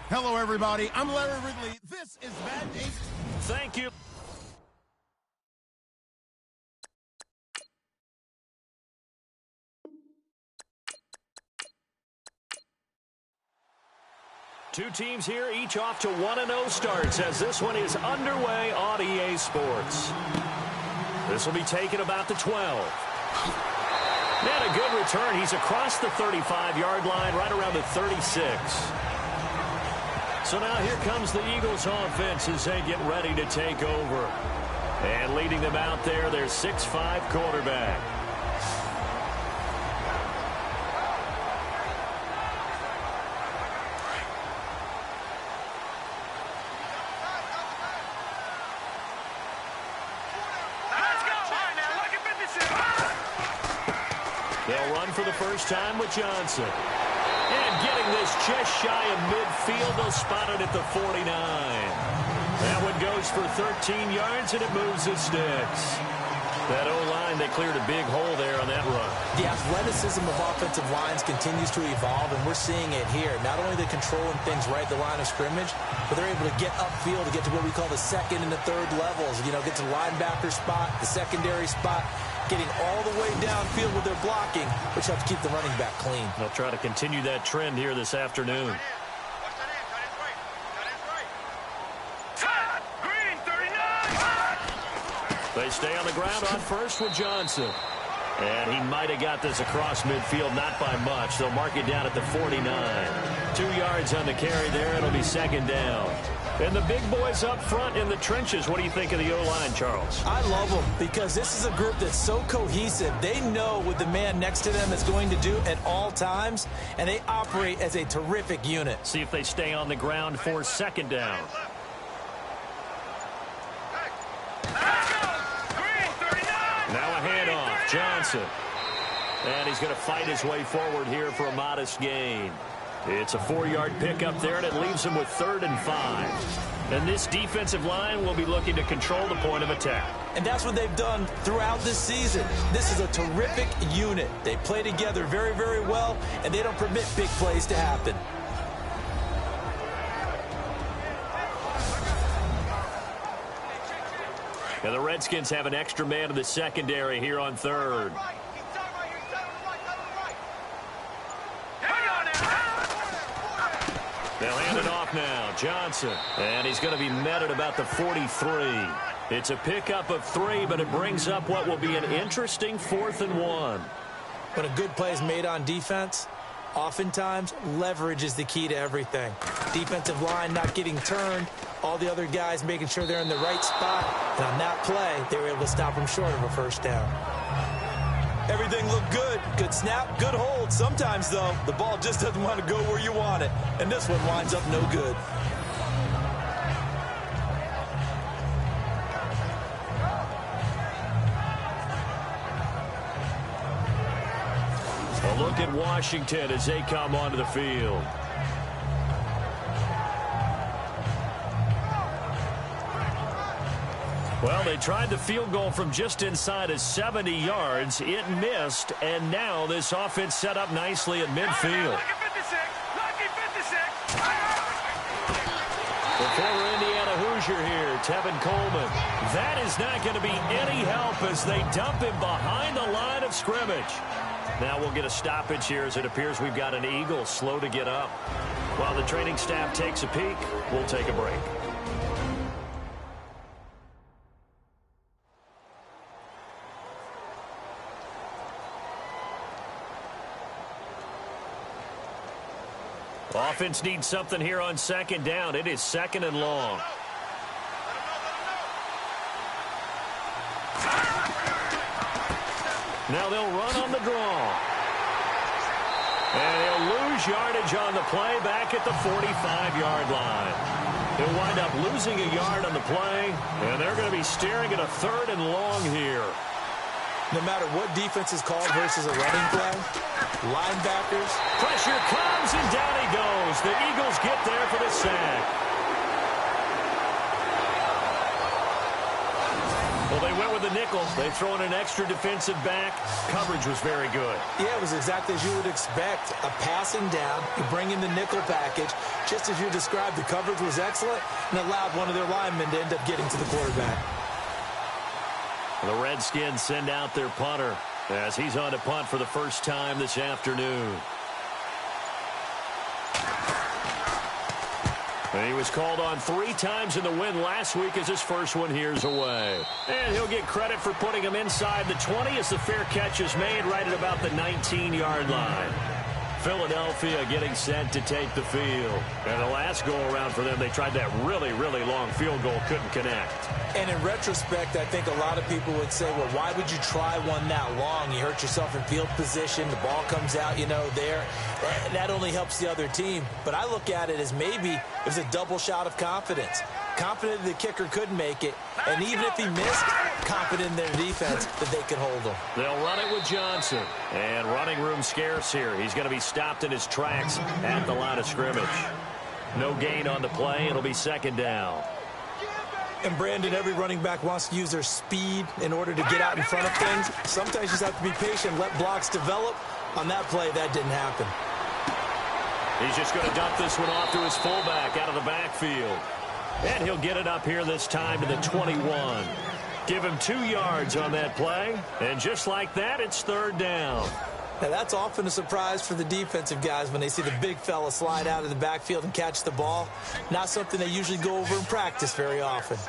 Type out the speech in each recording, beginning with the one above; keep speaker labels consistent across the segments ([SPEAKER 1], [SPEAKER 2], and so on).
[SPEAKER 1] Hello, everybody. I'm Larry Ridley. This is Madden 8.
[SPEAKER 2] Thank you. Two teams here, each off to 1-0 starts as this one is underway on EA Sports. This will be taken about the 12. And a good return. He's across the 35-yard line, right around the 36. So now here comes the Eagles offense as they get ready to take over. And leading them out there, their 6'5" quarterback. They'll run for the first time with Johnson. And getting this just shy of midfield, they'll spot it at the 49. That one goes for 13 yards, and it moves the sticks. That O-line, they cleared a big hole there on that run.
[SPEAKER 3] The athleticism of offensive lines continues to evolve, and we're seeing it here. Not only are they controlling things right at the line of scrimmage, but they're able to get upfield to get to what we call the second and the third levels. You know, get to the linebacker spot, the secondary spot, getting all the way downfield with their blocking, which helps keep the running back clean.
[SPEAKER 2] They'll try to continue that trend here this afternoon. They stay on the ground on first with Johnson. And he might have got this across midfield, not by much. They'll mark it down at the 49. 2 yards on the carry there. It'll be second down. And the big boys up front in the trenches. What do you think of the O-line, Charles?
[SPEAKER 3] I love them because this is a group that's so cohesive. They know what the man next to them is going to do at all times, and they operate as a terrific unit.
[SPEAKER 2] See if they stay on the ground for second down. Now a handoff, Johnson. And he's going to fight his way forward here for a modest gain. It's a 4-yard pickup there, and it leaves him with 3rd and 5. And this defensive line will be looking to control the point of attack.
[SPEAKER 3] And that's what they've done throughout this season. This is a terrific unit. They play together very, very well, and they don't permit big plays to happen.
[SPEAKER 2] And the Redskins have an extra man in the secondary here on 3rd. They'll hand it off now. Johnson. And he's going to be met at about the 43. It's a pickup of 3, but it brings up what will be an interesting 4th and 1.
[SPEAKER 3] When a good play is made on defense, oftentimes leverage is the key to everything. Defensive line not getting turned, all the other guys making sure they're in the right spot. And on that play, they were able to stop them short of a first down. Everything looked good. Good snap, good hold. Sometimes, though, the ball just doesn't want to go where you want it. And this one winds up no good.
[SPEAKER 2] A look at Washington as they come onto the field. Well, they tried the field goal from just inside of 70 yards. It missed, and now this offense set up nicely at midfield. The former Indiana Hoosier here, Tevin Coleman. That is not going to be any help as they dump him behind the line of scrimmage. Now we'll get a stoppage here as it appears we've got an Eagle slow to get up. While the training staff takes a peek, we'll take a break. Offense needs something here on second down. It is second and long. Now they'll run on the draw. And he'll lose yardage on the play back at the 45-yard line. He'll wind up losing a yard on the play, and they're going to be staring at a third and long here.
[SPEAKER 3] No matter what defense is called versus a running play, linebackers.
[SPEAKER 2] Pressure comes, and down he goes. The Eagles get there for the sack. Well, they went with the nickel. They throw in an extra defensive back. Coverage was very good.
[SPEAKER 3] Yeah, it was exactly as you would expect. A passing down, you bring in the nickel package. Just as you described, the coverage was excellent and allowed one of their linemen to end up getting to the quarterback.
[SPEAKER 2] The Redskins send out their punter as he's on to punt for the first time this afternoon. And he was called on 3 times in the win last week as his first one here's away. And he'll get credit for putting him inside the 20 as the fair catch is made right at about the 19-yard line. Philadelphia getting set to take the field. And the last go-around for them, they tried that really, really long field goal, couldn't connect.
[SPEAKER 3] And in retrospect, I think a lot of people would say, well, why would you try one that long? You hurt yourself in field position. The ball comes out, there. That only helps the other team. But I look at it as maybe it was a double shot of confidence. Confident the kicker could make it. And even if he missed, confident in their defense that they could hold him.
[SPEAKER 2] They'll run it with Johnson. And running room scarce here. He's going to be stopped in his tracks at the line of scrimmage. No gain on the play. It'll be second down.
[SPEAKER 3] And, Brandon, every running back wants to use their speed in order to get out in front of things. Sometimes you just have to be patient, let blocks develop. On that play, that didn't happen.
[SPEAKER 2] He's just going to dump this one off to his fullback out of the backfield. And he'll get it up here this time to the 21. Give him 2 yards on that play. And just like that, it's third down.
[SPEAKER 3] Now, that's often a surprise for the defensive guys when they see the big fella slide out of the backfield and catch the ball. Not something they usually go over in practice very often.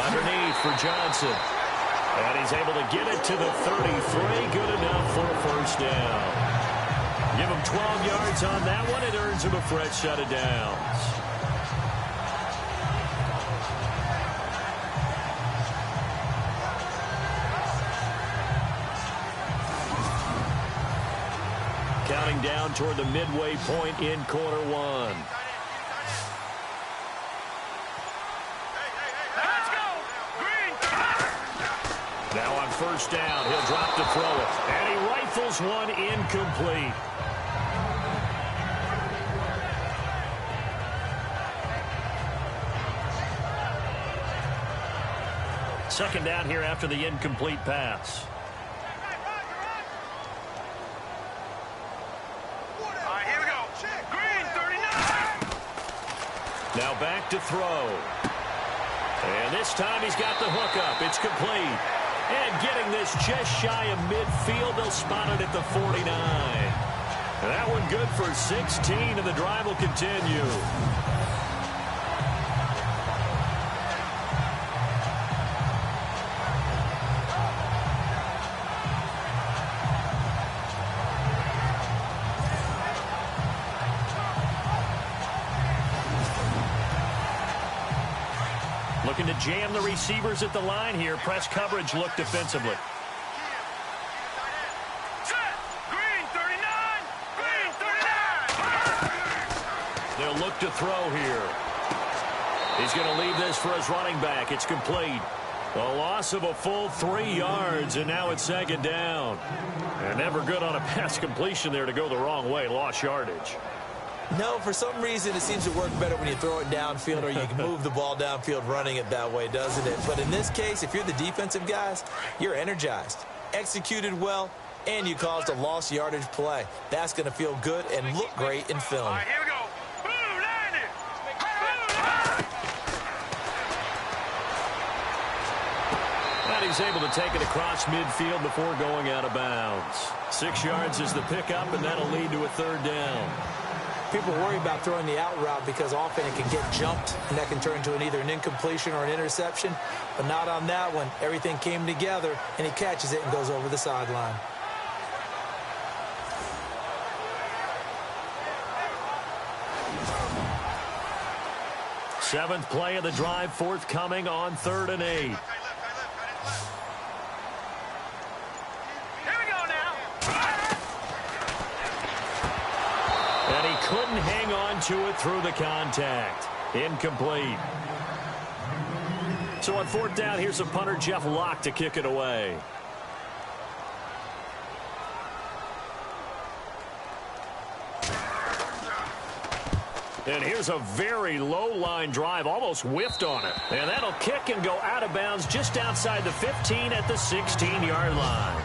[SPEAKER 2] Underneath for Johnson. And he's able to get it to the 33. Good enough for a first down. Give him 12 yards on that one. It earns him a fresh set of downs. Counting down toward the midway point in quarter one. Now on first down, he'll drop to throw it. And he rifles one incomplete. Second down here after the incomplete pass. Now back to throw. And this time he's got the hook up. It's complete. And getting this just shy of midfield, they'll spot it at the 49. And that one good for 16, and the drive will continue. Looking to jam the receivers at the line here. Press coverage look defensively. They'll look to throw here. He's going to leave this for his running back. It's complete. A loss of a full 3 yards, and now it's second down. And never good on a pass completion there to go the wrong way. Lost yardage.
[SPEAKER 3] No, for some reason it seems to work better when you throw it downfield or you can move the ball downfield running it that way, doesn't it? But in this case, if you're the defensive guys, you're energized, executed well, and you caused a lost yardage play. That's going to feel good and look great in film.
[SPEAKER 4] All right, here we go.
[SPEAKER 2] And he's able to take it across midfield before going out of bounds. 6 yards is the pickup, and that'll lead to a third down.
[SPEAKER 3] People worry about throwing the out route because often it can get jumped, and that can turn into either an incompletion or an interception. But not on that one. Everything came together, and he catches it and goes over the sideline.
[SPEAKER 2] Seventh play of the drive forthcoming on 3rd and 8. And he couldn't hang on to it through the contact. Incomplete. So on 4th down, here's a punter, Jeff Locke, to kick it away. And here's a very low line drive, almost whiffed on it. And that'll kick and go out of bounds just outside the 15 at the 16-yard line.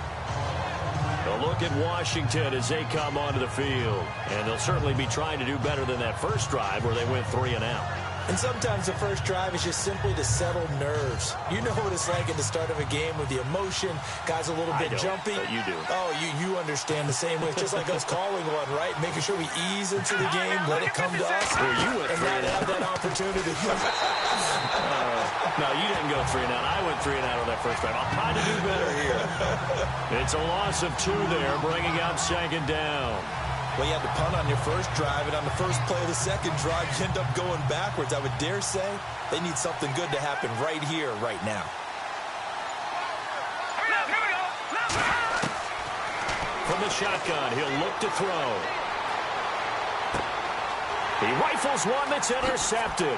[SPEAKER 2] A look at Washington as they come onto the field. And they'll certainly be trying to do better than that first drive where they went 3 and out.
[SPEAKER 3] And sometimes the first drive is just simply to settle nerves. You know what it's like at the start of a game with the emotion. Guys a little bit jumpy.
[SPEAKER 2] But you do.
[SPEAKER 3] Oh, you understand the same way. It's just like us calling one, right? Making sure we ease into the game, let it come to us.
[SPEAKER 2] Well, you went
[SPEAKER 3] and not have that opportunity.
[SPEAKER 2] No, you didn't go 3 and out. I went 3 and out on that first drive. I'll try to do better here. It's a loss of 2 there, bringing up 2nd down.
[SPEAKER 4] Well, you had to punt on your first drive, and on the first play of the second drive, you end up going backwards. I would dare say they need something good to happen right here, right now.
[SPEAKER 2] From the shotgun, he'll look to throw. He rifles one that's intercepted.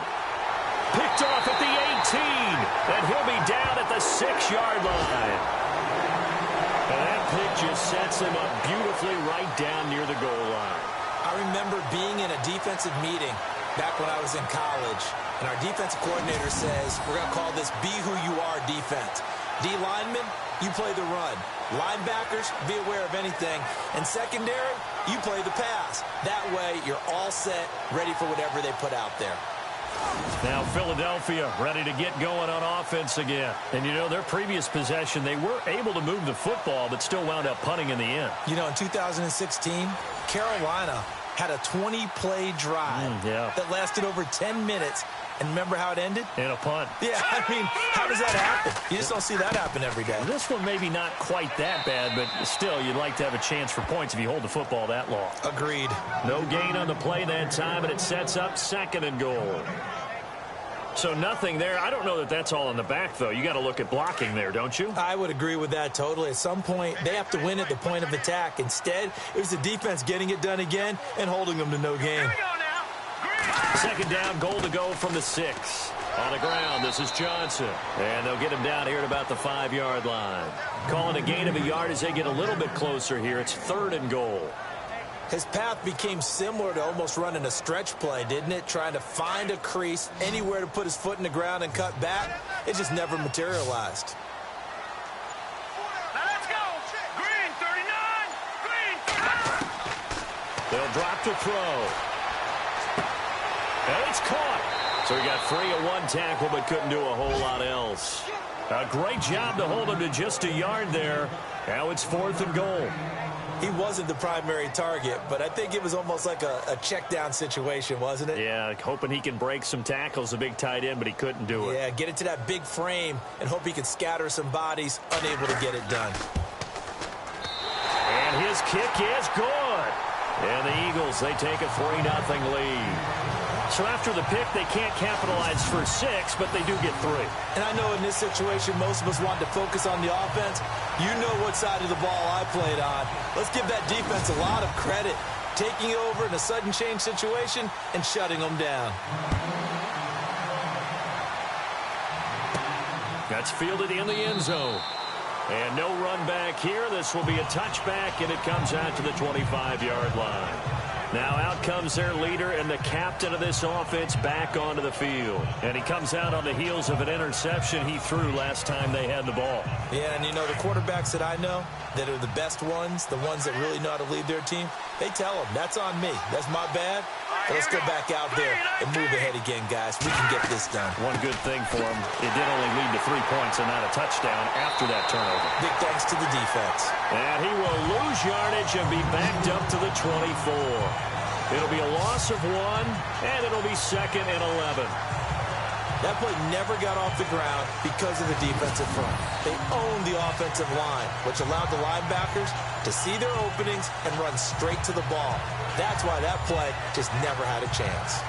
[SPEAKER 2] Picked off at the 18, and he'll be down at the 6-yard line. And that pick just sets him up beautifully right down near the goal line.
[SPEAKER 3] I remember being in a defensive meeting back when I was in college, and our defensive coordinator says, we're going to call this be who you are defense. D linemen, you play the run. Linebackers, be aware of anything. And secondary, you play the pass. That way, you're all set, ready for whatever they put out there.
[SPEAKER 2] Now Philadelphia ready to get going on offense again. And, you know, their previous possession, they were able to move the football but still wound up punting in the end.
[SPEAKER 3] You know, in 2016, Carolina had a 20-play drive that lasted over 10 minutes. And remember how it ended?
[SPEAKER 2] In a punt.
[SPEAKER 3] Yeah, I mean, how does that happen? You just don't see that happen every day.
[SPEAKER 2] This one maybe not quite that bad, but still, you'd like to have a chance for points if you hold the football that long.
[SPEAKER 3] Agreed.
[SPEAKER 2] No gain on the play that time, and it sets up 2nd and goal. So nothing there. I don't know that that's all in the back, though. You got to look at blocking there, don't you?
[SPEAKER 3] I would agree with that totally. At some point, they have to win at the point of attack. Instead, it was the defense getting it done again and holding them to no gain.
[SPEAKER 2] 2nd down, goal to go from the 6. On the ground, this is Johnson. And they'll get him down here at about the 5-yard line. Calling a gain of a yard as they get a little bit closer here. It's 3rd and goal.
[SPEAKER 3] His path became similar to almost running a stretch play, didn't it? Trying to find a crease, anywhere to put his foot in the ground and cut back. It just never materialized.
[SPEAKER 5] Now let's go. Green, 39. Green, 39.
[SPEAKER 2] They'll drop to throw. And it's caught. So he got free of one tackle but couldn't do a whole lot else. A great job to hold him to just a yard there. Now it's 4th and goal.
[SPEAKER 3] He wasn't the primary target, but I think it was almost like a check down situation, wasn't it?
[SPEAKER 2] Yeah, hoping he can break some tackles, a big tight end, but he couldn't do it.
[SPEAKER 3] Yeah, get it to that big frame and hope he can scatter some bodies, unable to get it done.
[SPEAKER 2] And his kick is good. And the Eagles, they take a 3-0 lead. So after the pick, they can't capitalize for 6, but they do get 3.
[SPEAKER 3] And I know in this situation, most of us want to focus on the offense. You know what side of the ball I played on. Let's give that defense a lot of credit. Taking over in a sudden change situation and shutting them down.
[SPEAKER 2] That's fielded in the end zone. And no run back here. This will be a touchback, and it comes out to the 25-yard line. Now out comes their leader and the captain of this offense back onto the field. And he comes out on the heels of an interception he threw last time they had the ball.
[SPEAKER 3] Yeah, and you know, the quarterbacks that I know that are the best ones, the ones that really know how to lead their team, they tell them, that's on me. That's my bad. But let's go back out there and move ahead again, guys. We can get this done.
[SPEAKER 2] One good thing for him, it did only lead to 3 points and not a touchdown after that turnover.
[SPEAKER 3] Big thanks to the defense.
[SPEAKER 2] And he will lose yardage and be backed up to the 24. It'll be a loss of 1, and it'll be 2nd and 11.
[SPEAKER 4] That play never got off the ground because of the defensive front. They owned the offensive line, which allowed the linebackers to see their openings and run straight to the ball. That's why that play just never had a chance.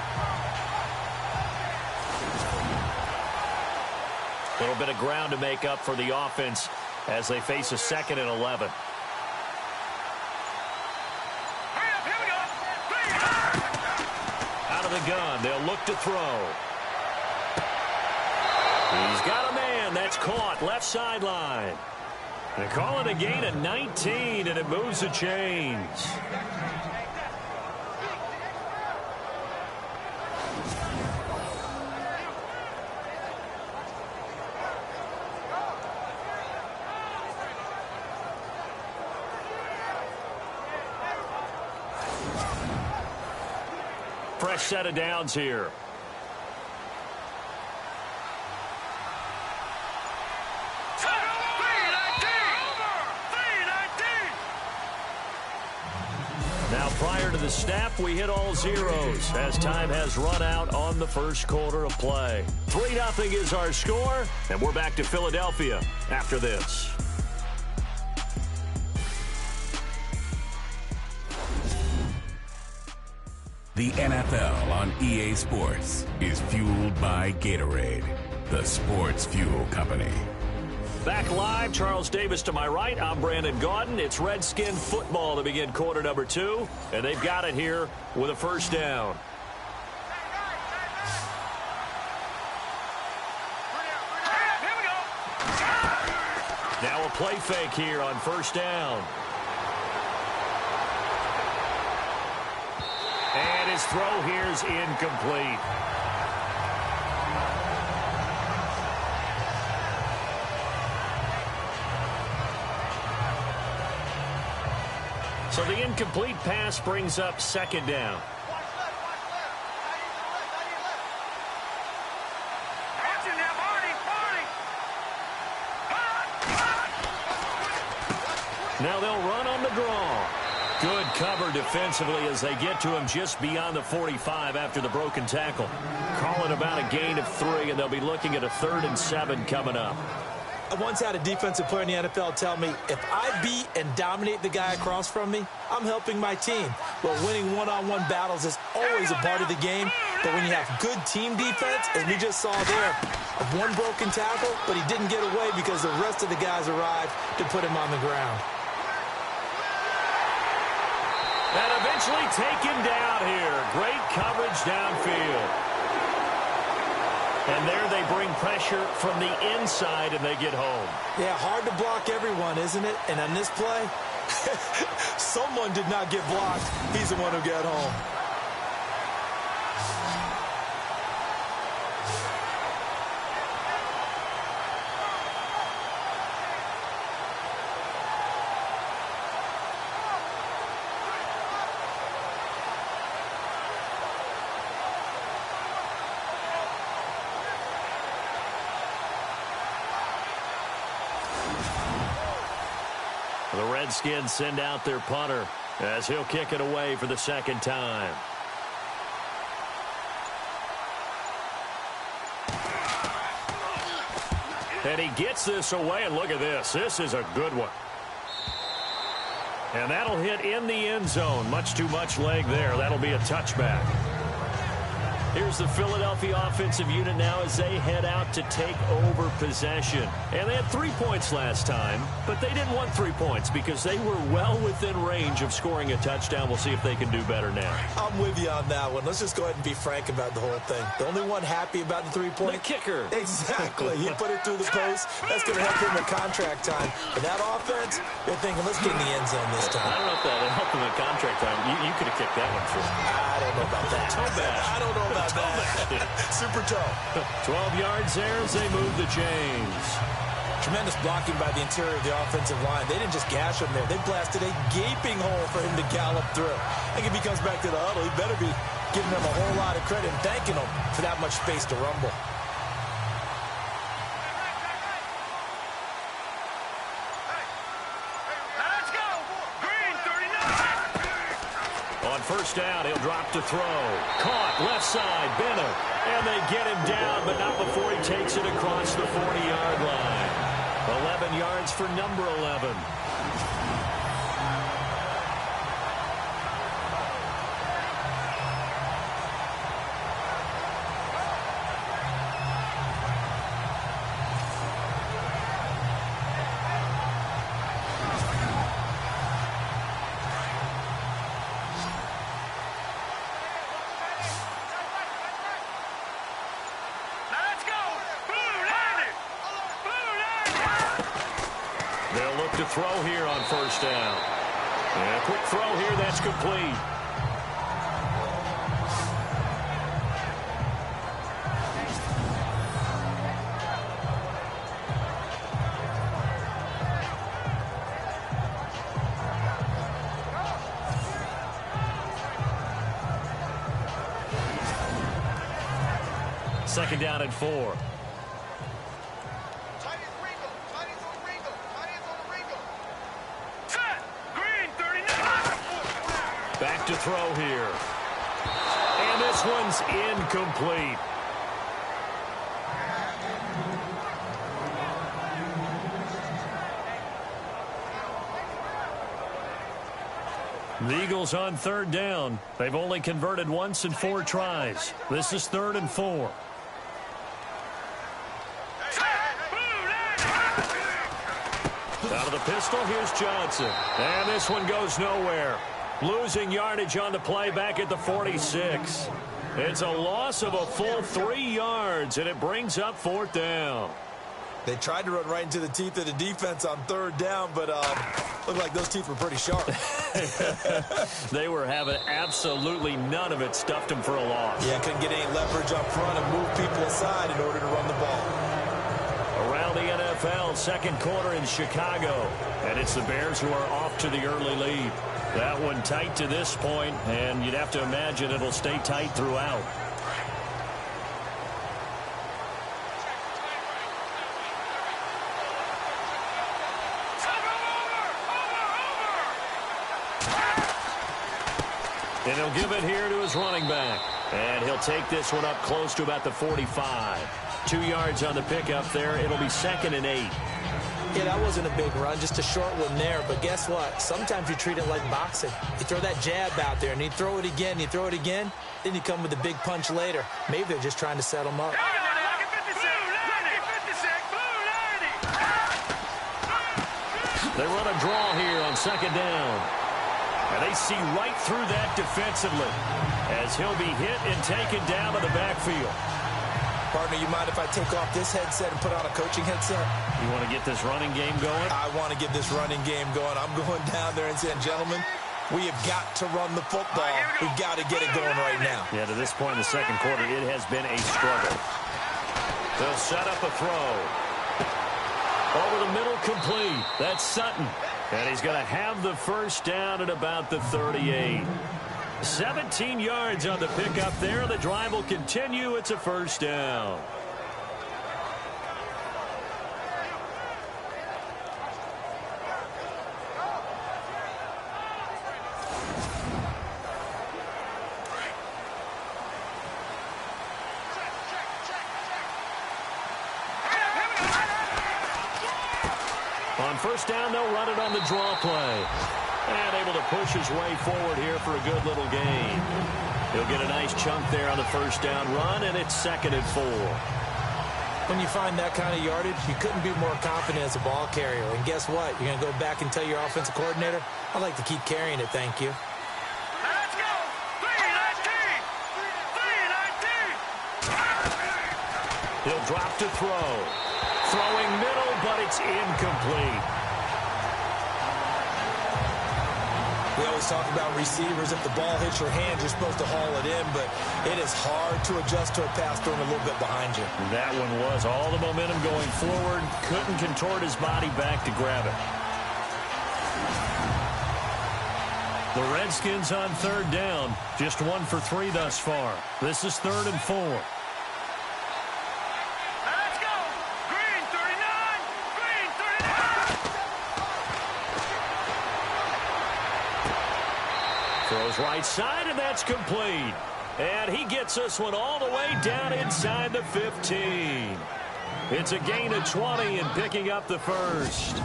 [SPEAKER 2] A little bit of ground to make up for the offense as they face a 2nd and 11. Out of the gun, they'll look to throw. He's got a man. That's caught. Left sideline. They call it a gain of 19, and it moves the chains. Fresh set of downs here. Now, prior to the snap, we hit all zeros as time has run out on the first quarter of play. 3-0 is our score, and we're back to Philadelphia after this.
[SPEAKER 6] The NFL on EA Sports is fueled by Gatorade, the sports fuel company.
[SPEAKER 2] Back live, Charles Davis to my right. I'm Brandon Gaudin. It's Redskin football to begin quarter number 2, and they've got it here with a first down. Now a play fake here on first down. And his throw here is incomplete. So the incomplete pass brings up 2nd down. Now they'll run on the draw. Good cover defensively as they get to him just beyond the 45 after the broken tackle. Call it about a gain of 3, and they'll be looking at a 3rd and 7 coming up.
[SPEAKER 3] I once had a defensive player in the NFL tell me, if I beat and dominate the guy across from me, I'm helping my team. Well, winning one-on-one battles is always a part of the game, but when you have good team defense, as we just saw there, one broken tackle, but he didn't get away because the rest of the guys arrived to put him on the ground.
[SPEAKER 2] And eventually taken down here. Great coverage downfield. And there they bring pressure from the inside, and they get home.
[SPEAKER 3] Yeah, hard to block everyone, isn't it? And on this play, someone did not get blocked. He's the one who got home.
[SPEAKER 2] The Redskins send out their punter as he'll kick it away for the 2nd time. And he gets this away, and look at this. This is a good one. And that'll hit in the end zone. Much too much leg there. That'll be a touchback. Here's the Philadelphia offensive unit now as they head out to take over possession. And they had 3 points last time, but they didn't want 3 points because they were well within range of scoring a touchdown. We'll see if they can do better now.
[SPEAKER 4] I'm with you on that one. Let's just go ahead and be frank about the whole thing. The only one happy about the 3-point?
[SPEAKER 2] The kicker.
[SPEAKER 4] Exactly. He put it through the post. That's going to help him in contract time. But that offense, they're thinking, let's get in the end zone this time.
[SPEAKER 2] I don't know if that helped him in contract time. You could have kicked that one for him.
[SPEAKER 4] I don't know about that. I don't know about that. Super toe.
[SPEAKER 2] 12 yards there as they move the chains.
[SPEAKER 4] Tremendous blocking by the interior of the offensive line. They didn't just gash him there. They blasted a gaping hole for him to gallop through. I think if he comes back to the huddle, he better be giving them a whole lot of credit and thanking them for that much space to rumble.
[SPEAKER 2] first down. He'll drop to throw. Caught left side, Bennett. And they get him down, but not before he takes it across the 40-yard line. 11 yards for number 11. They'll look to throw here on first down. And a quick throw here, that's complete. Second down and 4. Back to throw here. And this one's incomplete. The Eagles on third down. They've only converted once in 4 tries. This is 3rd and 4. Out of the pistol, here's Johnson. And this one goes nowhere. Losing yardage on the play back at the 46. It's a loss of a full 3 yards, and it brings up 4th down.
[SPEAKER 4] They tried to run right into the teeth of the defense on 3rd down, but looked like those teeth were pretty sharp.
[SPEAKER 2] They were having absolutely none of it. Stuffed them for a loss.
[SPEAKER 4] Yeah, couldn't get any leverage up front and move people aside in order to run the ball.
[SPEAKER 2] Around the NFL, second quarter in Chicago. And it's the Bears who are off to the early lead. That one tight to this point, and you'd have to imagine it'll stay tight throughout. And he'll give it here to his running back. And he'll take this one up close to about the 45. 2 yards on the pickup there. It'll be 2nd and 8.
[SPEAKER 3] Yeah, that wasn't a big run, just a short one there. But guess what? Sometimes you treat it like boxing. You throw that jab out there, and you throw it again, you throw it again, then you come with a big punch later. Maybe they're just trying to set them up.
[SPEAKER 2] They run a draw here on 2nd down. And they see right through that defensively as he'll be hit and taken down to the backfield.
[SPEAKER 4] Partner, you mind if I take off this headset and put on a coaching headset?
[SPEAKER 2] You want to get this running game going?
[SPEAKER 4] I want to get this running game going. I'm going down there and saying, gentlemen, we have got to run the football. We've got to get it going right now.
[SPEAKER 2] Yeah, to this point in the second quarter, it has been a struggle. They'll set up a throw. Over the middle, complete. That's Sutton. And he's going to have the first down at about the 38. 17 yards on the pickup there. The drive will continue. It's a first down. On first down, they'll run it on the draw play. And able to push his way forward here for a good little gain. He'll get a nice chunk there on the first down run, and it's 2nd and 4.
[SPEAKER 3] When you find that kind of yardage, you couldn't be more confident as a ball carrier. And guess what? You're going to go back and tell your offensive coordinator, I'd like to keep carrying it, thank you.
[SPEAKER 5] Let's go! 3-19! 3-19!
[SPEAKER 2] He'll drop to throw. Throwing middle, but it's incomplete.
[SPEAKER 4] We always talk about receivers. If the ball hits your hand, you're supposed to haul it in, but it is hard to adjust to a pass thrown a little bit behind you.
[SPEAKER 2] That one was all the momentum going forward. Couldn't contort his body back to grab it. The Redskins on third down. Just 1 for 3 thus far. This is 3rd and 4.
[SPEAKER 5] Let's go! Green 39! Green 39!
[SPEAKER 2] Throws right side, and that's complete. And he gets this one all the way down inside the 15. It's a gain of 20 and picking up the first.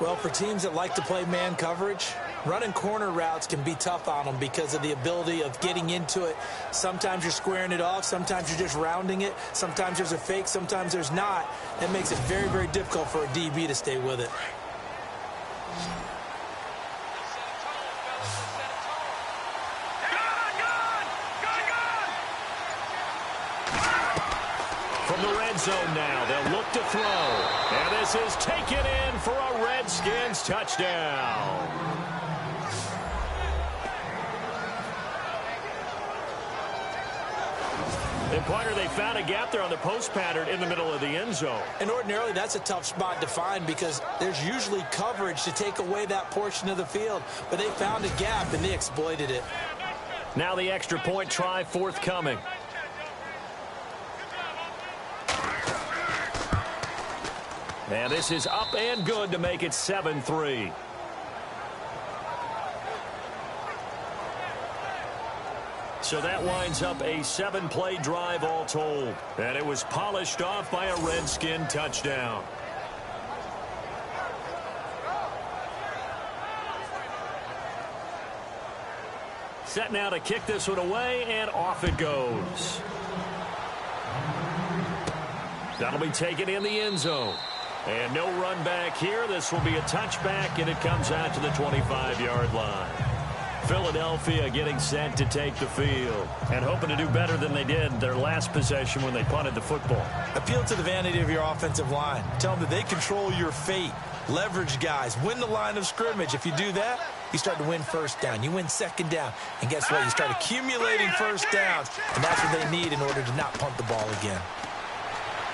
[SPEAKER 3] Well, for teams that like to play man coverage, running corner routes can be tough on them because of the ability of getting into it. Sometimes you're squaring it off. Sometimes you're just rounding it. Sometimes there's a fake. Sometimes there's not. That makes it very, very difficult for a DB to stay with it.
[SPEAKER 2] From the red zone now, they'll look to throw. And this is taken in for a Redskins touchdown. And Pointer, they found a gap there on the post pattern in the middle of the end zone.
[SPEAKER 3] And ordinarily, that's a tough spot to find because there's usually coverage to take away that portion of the field. But they found a gap, and they exploited it.
[SPEAKER 2] Now the extra point try forthcoming. And this is up and good to make it 7-3. So that winds up a 7-play drive all told. And it was polished off by a Redskin touchdown. Set now to kick this one away, and off it goes. That'll be taken in the end zone. And no run back here. This will be a touchback, and it comes out to the 25-yard line. Philadelphia getting set to take the field and hoping to do better than they did their last possession when they punted the football.
[SPEAKER 3] Appeal to the vanity of your offensive line. Tell them that they control your fate. Leverage guys. Win the line of scrimmage. If you do that, you start to win first down. You win second down. And guess what? You start accumulating first downs. And that's what they need in order to not punt the ball again.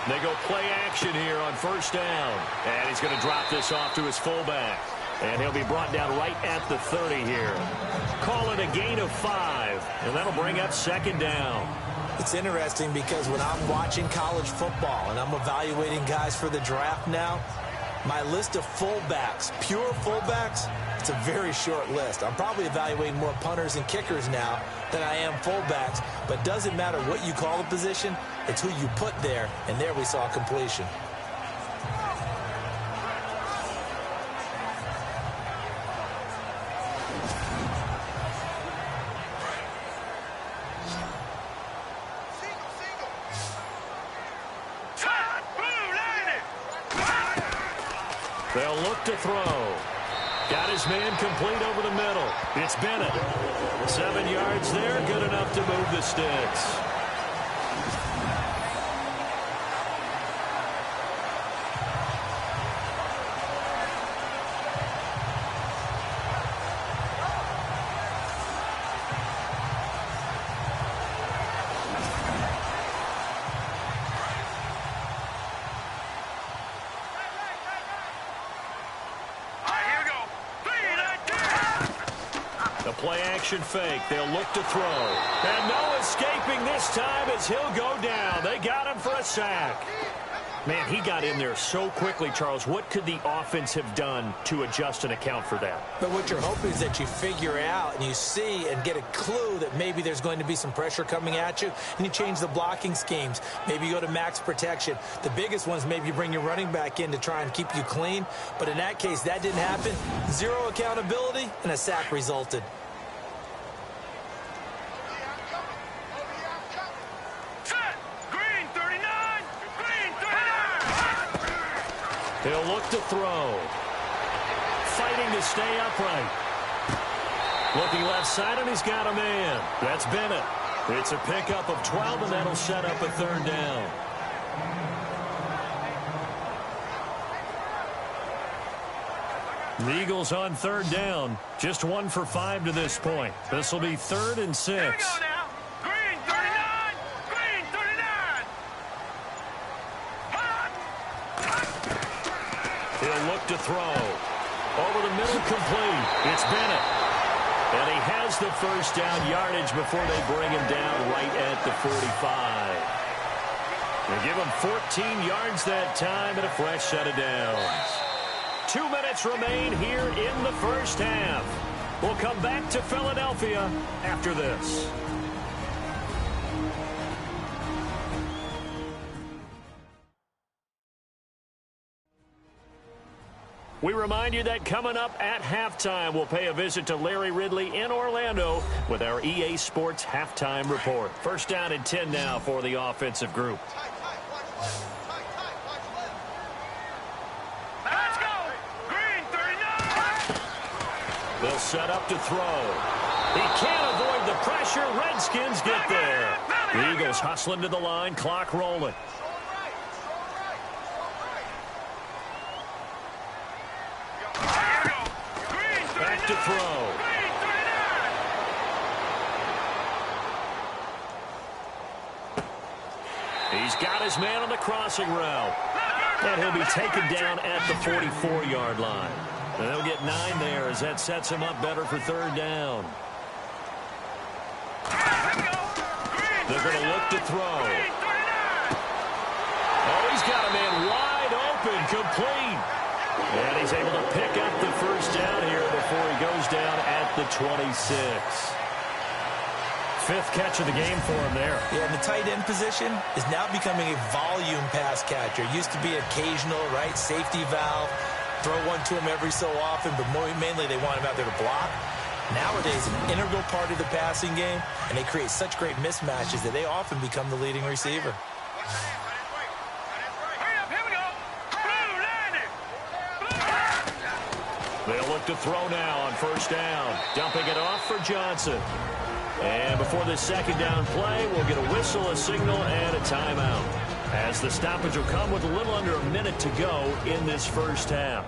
[SPEAKER 2] They go play action here on first down. And he's going to drop this off to his fullback. And he'll be brought down right at the 30 here. Call it a gain of 5. And that'll bring up second down.
[SPEAKER 3] It's interesting because when I'm watching college football and I'm evaluating guys for the draft now, my list of fullbacks, pure fullbacks, it's a very short list. I'm probably evaluating more punters and kickers now than I am fullbacks. But doesn't matter what you call the position, it's who you put there. And there we saw completion.
[SPEAKER 2] They'll look to throw. Got his man complete over the middle. It's Bennett. 7 yards there, good enough to move the sticks. Play-action fake. They'll look to throw. And no escaping this time as he'll go down. They got him for a sack. Man, he got in there so quickly, Charles. What could the offense have done to adjust and account for that?
[SPEAKER 3] But what you're hoping is that you figure out and you see and get a clue that maybe there's going to be some pressure coming at you, and you change the blocking schemes. Maybe you go to max protection. The biggest one is maybe you bring your running back in to try and keep you clean. But in that case, that didn't happen. Zero accountability, and a sack resulted.
[SPEAKER 2] He'll look to throw. Fighting to stay upright. Looking left side, and he's got a man. That's Bennett. It's a pickup of 12, and that'll set up a third down. The Eagles on third down. Just 1 for 5 to this point. This will be 3rd and 6. He'll look to throw. Over the middle, complete. It's Bennett. And he has the first down yardage before they bring him down right at the 45. They give him 14 yards that time and a fresh set of downs. 2 minutes remain here in the first half. We'll come back to Philadelphia after this. We remind you that coming up at halftime, we'll pay a visit to Larry Ridley in Orlando with our EA Sports Halftime Report. First down and 10 now for the offensive group.
[SPEAKER 5] Let's go. Green 39.
[SPEAKER 2] They'll set up to throw. He can't avoid the pressure. Redskins get there. The Eagles hustling to the line, clock rolling. Back to throw. He's got his man on the crossing route. And he'll be taken down at the 44-yard line. And they'll get 9 there as that sets him up better for third down. They're going to look to throw. Oh, he's got a man wide open, complete. And he's able to pick up the first down here before he goes down at the 26. Fifth catch of the game for him there.
[SPEAKER 3] Yeah, and the tight end position is now becoming a volume pass catcher. Used to be occasional, right? Safety valve. Throw one to him every so often, but mainly they want him out there to block. Nowadays, an integral part of the passing game, and they create such great mismatches that they often become the leading receiver.
[SPEAKER 2] They'll look to throw now on first down. Dumping it off for Johnson. And before this second down play, we'll get a whistle, a signal, and a timeout, as the stoppage will come with a little under a minute to go in this first half.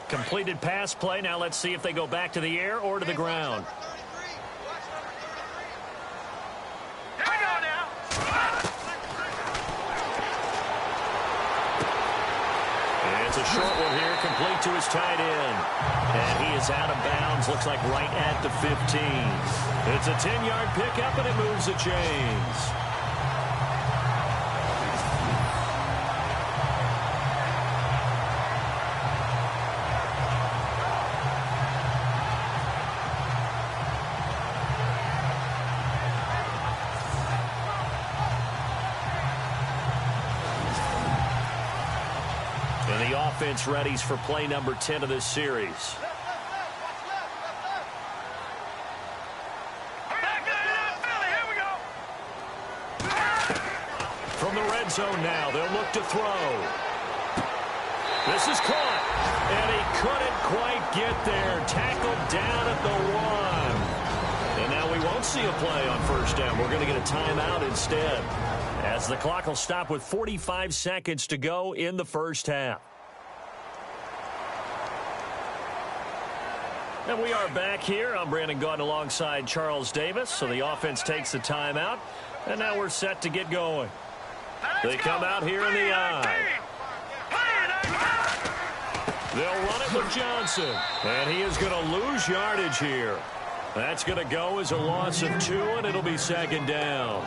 [SPEAKER 2] Completed pass play. Now let's see if they go back to the air or to the ground. It's a short one here, complete to his tight end. And he is out of bounds, looks like right at the 15. It's a 10-yard pickup, and it moves the chains. And the offense readies for play number 10 of this series. From the red zone now, they'll look to throw. This is caught, and he couldn't quite get there. Tackled down at the 1. And now we won't see a play on first down. We're going to get a timeout instead, as the clock will stop with 45 seconds to go in the first half. And we are back here. I'm Brandon Gaudin alongside Charles Davis. So the offense takes the timeout, and now we're set to get going. They come out here in the I. They'll run it with Johnson, and he is going to lose yardage here. That's going to go as a loss of 2, and it'll be second down.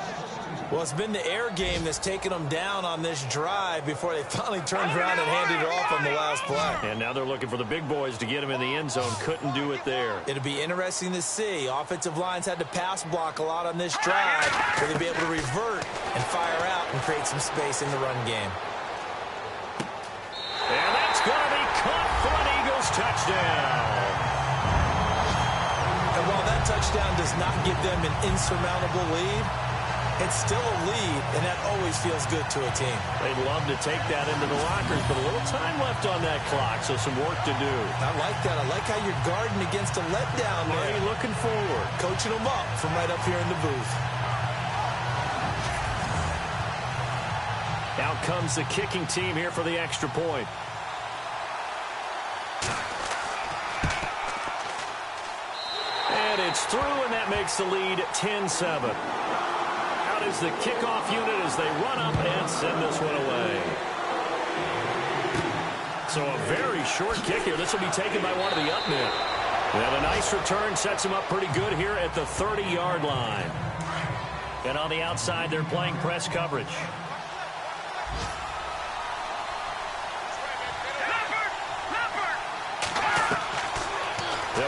[SPEAKER 3] Well, it's been the air game that's taken them down on this drive before they finally turned around and handed it off on the last play.
[SPEAKER 2] And now they're looking for the big boys to get him in the end zone. Couldn't do it there.
[SPEAKER 3] It'll be interesting to see. Offensive lines had to pass block a lot on this drive, where they'll be able to revert and fire out and create some space in the run game.
[SPEAKER 2] And that's going to be caught for an Eagles touchdown.
[SPEAKER 3] And while that touchdown does not give them an insurmountable lead, it's still a lead, and that always feels good to a team.
[SPEAKER 2] They'd love to take that into the lockers, but a little time left on that clock, so some work to do.
[SPEAKER 3] I like that. I like how you're guarding against a letdown there.
[SPEAKER 2] Marty looking forward.
[SPEAKER 3] Coaching them up from right up here in the booth.
[SPEAKER 2] Out comes the kicking team here for the extra point. And it's through, and that makes the lead 10-7. Is the kickoff unit as they run up and send this one away. So a very short kick here. This will be taken by one of the up men. And a nice return sets him up pretty good here at the 30-yard line. And on the outside, they're playing press coverage.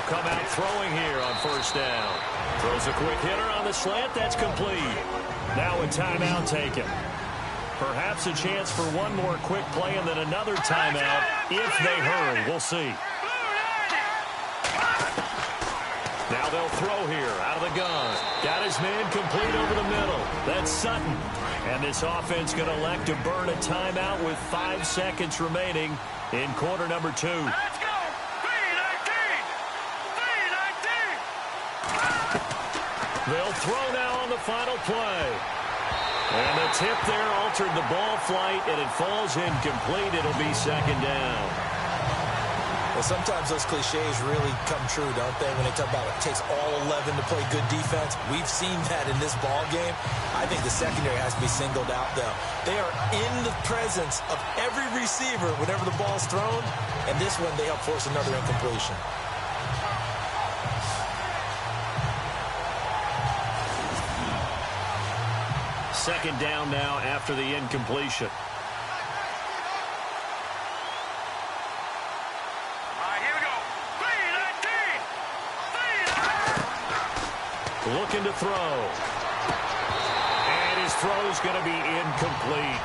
[SPEAKER 2] come out throwing here on first down. Throws a quick hitter on the slant. That's complete. Now a timeout taken. Perhaps a chance for one more quick play and then another timeout if they hurry. We'll see. Now they'll throw here out of the gun. Got his man complete over the middle. That's Sutton. And this offense going to elect to burn a timeout with 5 seconds remaining in quarter number 2.
[SPEAKER 5] Let's go! B-19! B-19!
[SPEAKER 2] They'll throw now on the final play. And the tip there altered the ball flight, and it falls incomplete. It'll be second down.
[SPEAKER 4] Well, sometimes those cliches really come true, don't they, when they talk about it takes all 11 to play good defense. We've seen that in this ball game. I think the secondary has to be singled out, though. They are in the presence of every receiver whenever the ball's thrown, and this one they help force another incompletion.
[SPEAKER 2] Second down now after the incompletion. Looking to throw. And his throw's going to be incomplete.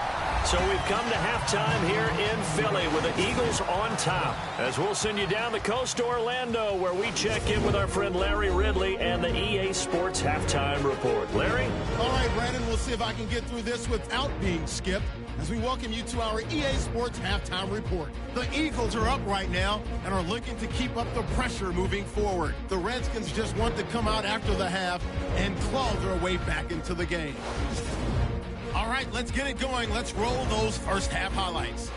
[SPEAKER 2] So we've come to halftime here in Philly with the Eagles on top. As we'll send you down the coast to Orlando, where we check in with our friend Larry Ridley and the EA Sports Halftime Report. Larry?
[SPEAKER 1] All right, Brandon, we'll see if I can get through this without being skipped as we welcome you to our EA Sports Halftime Report. The Eagles are up right now and are looking to keep up the pressure moving forward. The Redskins just want to come out after the half and claw their way back into the game. All right, let's get it going. Let's roll those first half highlights.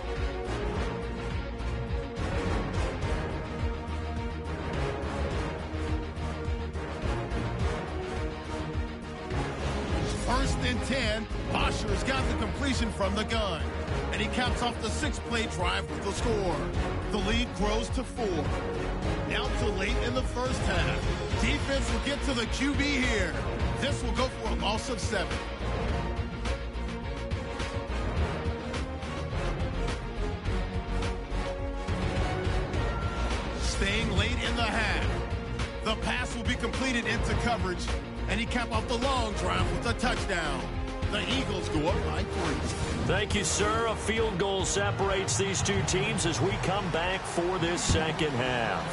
[SPEAKER 1] First and 10, Bosher's got the completion from the gun. And he caps off the 6-play drive with the score. The lead grows to 4. Now to late in the first half. Defense will get to the QB here. This will go for a loss of 7. Staying late in the half. The pass will be completed into coverage, and he capped off the long drive with a touchdown. The Eagles go up by 3.
[SPEAKER 2] Thank you, sir. A field goal separates these two teams as we come back for this second half.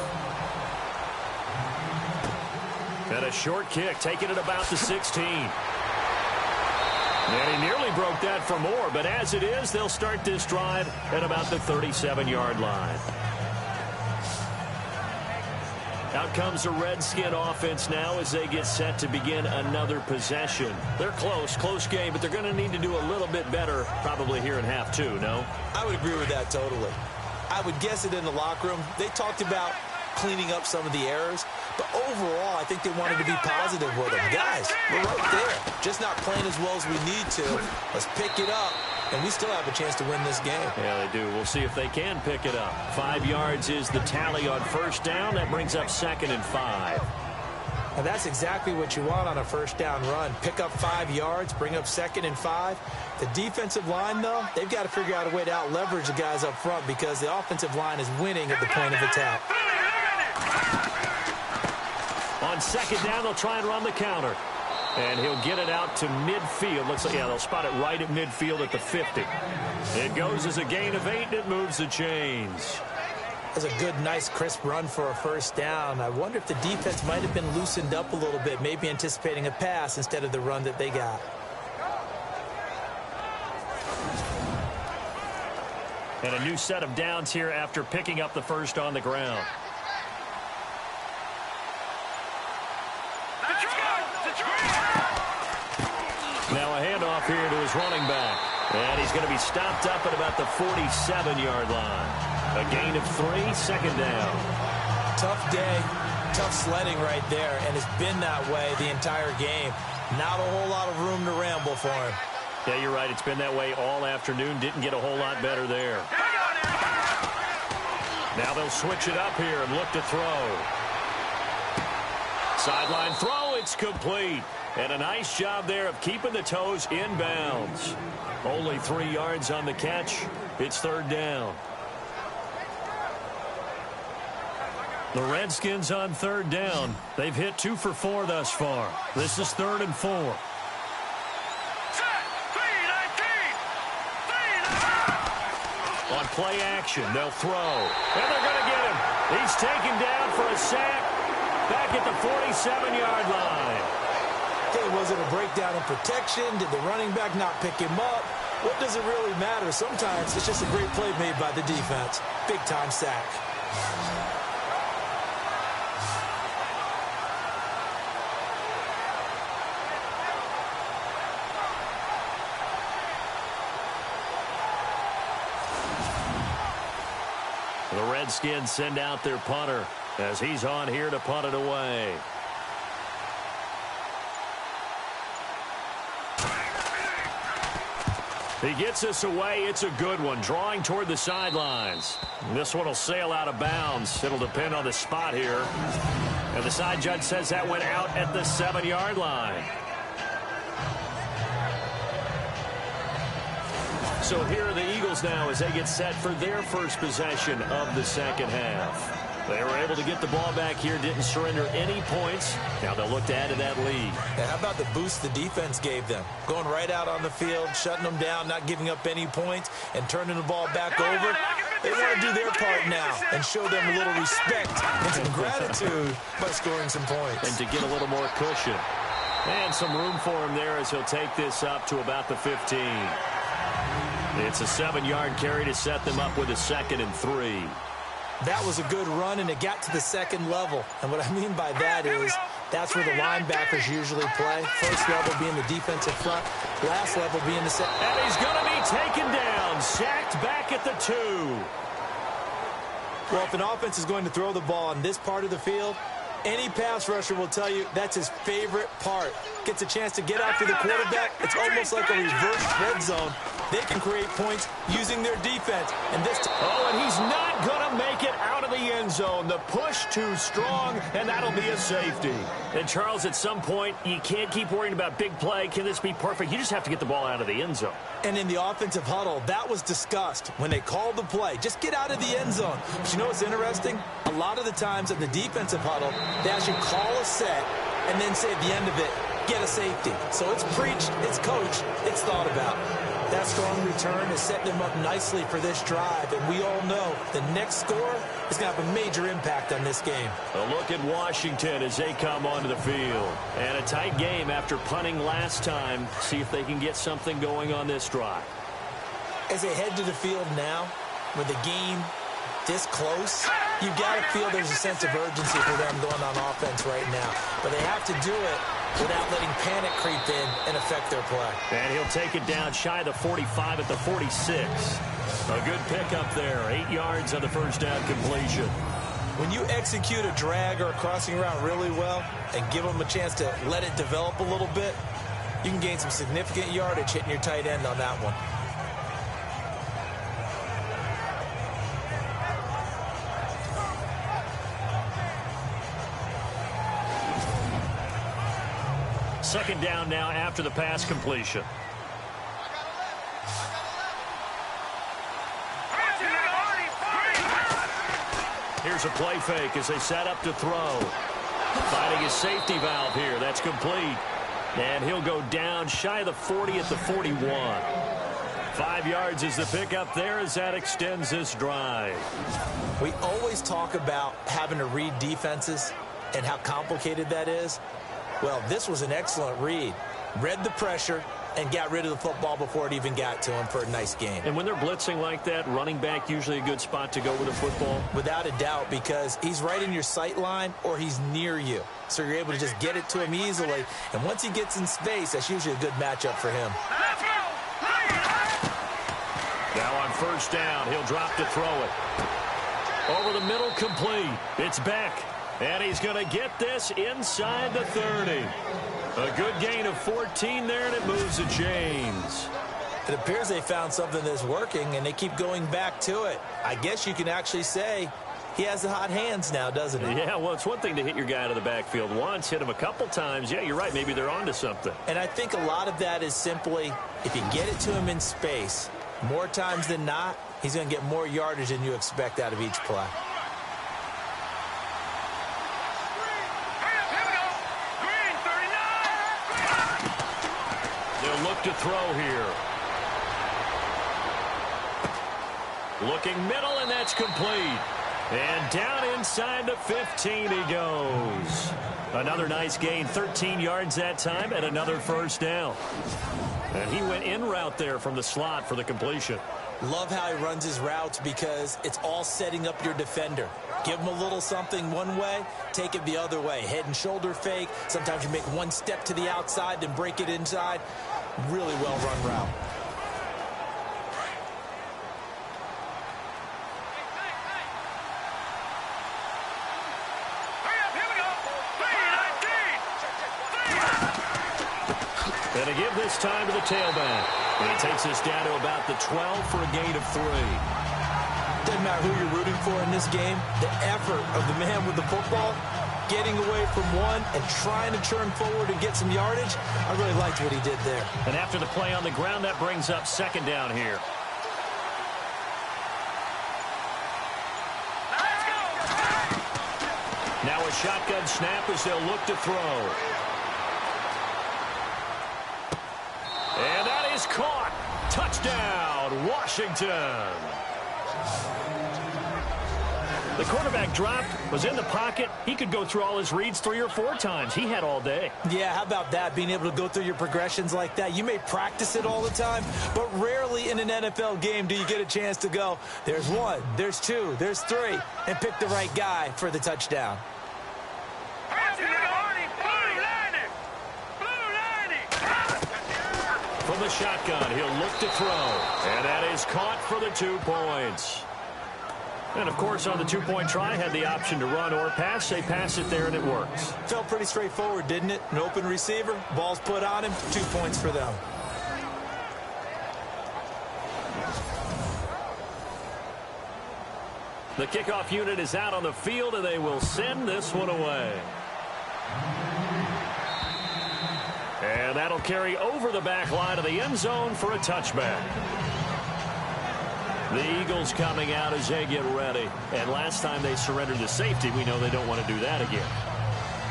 [SPEAKER 2] And a short kick, taking it about the 16. And he nearly broke that for more, but as it is, they'll start this drive at about the 37-yard line. Out comes the Redskin offense now as they get set to begin another possession. They're close game, but they're going to need to do a little bit better probably here in half 2, no?
[SPEAKER 4] I would agree with that totally. I would guess it in the locker room. They talked about cleaning up some of the errors, but overall, I think they wanted to be positive with them. Guys, we're right there. Just not playing as well as we need to. Let's pick it up, and we still have a chance to win this game.
[SPEAKER 2] Yeah, they do. We'll see if they can pick it up. 5 yards is the tally on first down. That brings up 2nd and 5.
[SPEAKER 3] And that's exactly what you want on a first down run. Pick up 5 yards, bring up 2nd and 5. The defensive line, though, they've got to figure out a way to out-leverage the guys up front because the offensive line is winning at the point of attack.
[SPEAKER 2] On second down, they'll try and run the counter. And he'll get it out to midfield. Looks like, yeah, they'll spot it right at midfield at the 50. It goes as a gain of 8, and it moves the chains.
[SPEAKER 3] That's a good, nice, crisp run for a first down. I wonder if the defense might have been loosened up a little bit, maybe anticipating a pass instead of the run that they got.
[SPEAKER 2] And a new set of downs here after picking up the first on the ground. Now a handoff here to his running back. And he's going to be stopped up at about the 47-yard line. A gain of 3, second down.
[SPEAKER 3] Tough day, tough sledding right there, and it's been that way the entire game. Not a whole lot of room to ramble for him.
[SPEAKER 2] Yeah, you're right. It's been that way all afternoon. Didn't get a whole lot better there. Now they'll switch it up here and look to throw. Sideline throw, it's complete. And a nice job there of keeping the toes in bounds. Only 3 yards on the catch. It's third down. The Redskins on third down. They've hit 2 for 4 thus far. This is 3rd and 4. On play action, they'll throw. And they're going to get him. He's taken down for a sack back at the 47-yard line.
[SPEAKER 3] Okay, was it a breakdown in protection? Did the running back not pick him up? What does it really matter? Sometimes it's just a great play made by the defense. Big-time sack.
[SPEAKER 2] The Redskins send out their punter as he's on here to punt it away. He gets us away. It's a good one, drawing toward the sidelines. This one will sail out of bounds. It'll depend on the spot here. And the side judge says that went out at the 7-yard line. So here are the Eagles now as they get set for their first possession of the second half. They were able to get the ball back here, didn't surrender any points. Now they'll look to add to that lead.
[SPEAKER 3] And how about the boost the defense gave them? Going right out on the field, shutting them down, not giving up any points, and turning the ball back over. They want to do their part now and show them a little respect and some gratitude by scoring some points.
[SPEAKER 2] And to get a little more cushion. And some room for him there as he'll take this up to about the 15. It's a 7-yard carry to set them up with a 2nd and 3.
[SPEAKER 3] That was a good run, and it got to the second level. And what I mean by that is that's where the linebackers usually play. First level being the defensive front, last level being the second.
[SPEAKER 2] And he's going to be taken down, sacked back at the 2.
[SPEAKER 3] Well, if an offense is going to throw the ball on this part of the field, any pass rusher will tell you that's his favorite part. Gets a chance to get after the quarterback. It's almost like a reverse red zone. They can create points using their defense. And
[SPEAKER 2] he's not going to make it out of the end zone. The push too strong, and that'll be a safety. And, Charles, at some point, you can't keep worrying about big play. Can this be perfect? You just have to get the ball out of the end zone.
[SPEAKER 3] And in the offensive huddle, that was discussed when they called the play. Just get out of the end zone. But you know what's interesting? A lot of the times in the defensive huddle, they actually call a set and then say at the end of it, get a safety. So it's preached, it's coached, it's thought about. That strong return is setting them up nicely for this drive, and we all know the next score is going to have a major impact on this game.
[SPEAKER 2] A look at Washington as they come onto the field. And a tight game after punting last time. See if they can get something going on this drive.
[SPEAKER 3] As they head to the field now, with the game this close, you've got to feel there's a sense of urgency for them going on offense right now. But they have to do it without letting panic creep in and affect their play.
[SPEAKER 2] And he'll take it down shy of the 45 at the 46. A good pickup there. 8 yards on the first down completion.
[SPEAKER 3] When you execute a drag or a crossing route really well and give them a chance to let it develop a little bit, you can gain some significant yardage hitting your tight end on that one.
[SPEAKER 2] Second down now after the pass completion. Here's a play fake as they set up to throw. Finding his safety valve here. That's complete. And he'll go down shy of the 40 at the 41. 5 yards is the pickup there as that extends this drive.
[SPEAKER 3] We always talk about having to read defenses and how complicated that is. Well, this was an excellent read. Read the pressure and got rid of the football before it even got to him for a nice game.
[SPEAKER 2] And when they're blitzing like that, running back usually a good spot to go with a football?
[SPEAKER 3] Without a doubt, because he's right in your sight line or he's near you. So you're able to just get it to him easily. And once he gets in space, that's usually a good matchup for him.
[SPEAKER 2] Now on first down, he'll drop to throw it. Over the middle, complete. It's Beck. And he's going to get this inside the 30. A good gain of 14 there, and it moves to James.
[SPEAKER 3] It appears they found something that's working, and they keep going back to it. I guess you can actually say he has the hot hands now, doesn't he?
[SPEAKER 2] Yeah, well, it's one thing to hit your guy out of the backfield once, hit him a couple times. Yeah, you're right. Maybe they're onto something.
[SPEAKER 3] And I think a lot of that is simply if you get it to him in space, more times than not, he's going to get more yardage than you expect out of each play.
[SPEAKER 2] to throw here. Looking middle, and that's complete. And down inside the 15 he goes. Another nice gain, 13 yards that time, and another first down. And he went in route there from the slot for the completion.
[SPEAKER 3] Love how he runs his routes because it's all setting up your defender. Give him a little something one way, take it the other way. Head and shoulder fake. Sometimes you make one step to the outside, then break it inside. Really well run route.
[SPEAKER 2] And to give this time to the tailback. And he takes us down to about the 12 for a gain of 3.
[SPEAKER 3] Doesn't matter who you're rooting for in this game. The effort of the man with the football, getting away from one and trying to turn forward and get some yardage, I really liked what he did there.
[SPEAKER 2] And after the play on the ground, that brings up second down here. Now a shotgun snap as they'll look to throw. And that is caught. Touchdown, Washington. The quarterback dropped, was in the pocket. He could go through all his reads 3 or 4 times. He had all day.
[SPEAKER 3] Yeah, how about that, being able to go through your progressions like that? You may practice it all the time, but rarely in an NFL game do you get a chance to go, there's 1, there's 2, there's 3, and pick the right guy for the touchdown.
[SPEAKER 2] From the shotgun, he'll look to throw. And that is caught for the 2 points. And, of course, on the 2-point try, had the option to run or pass. They pass it there, and it works.
[SPEAKER 3] Felt pretty straightforward, didn't it? An open receiver, ball's put on him, 2 points for them.
[SPEAKER 2] The kickoff unit is out on the field, and they will send this one away. And that'll carry over the back line of the end zone for a touchback. The Eagles coming out as they get ready. And last time they surrendered to safety, we know they don't want to do that again.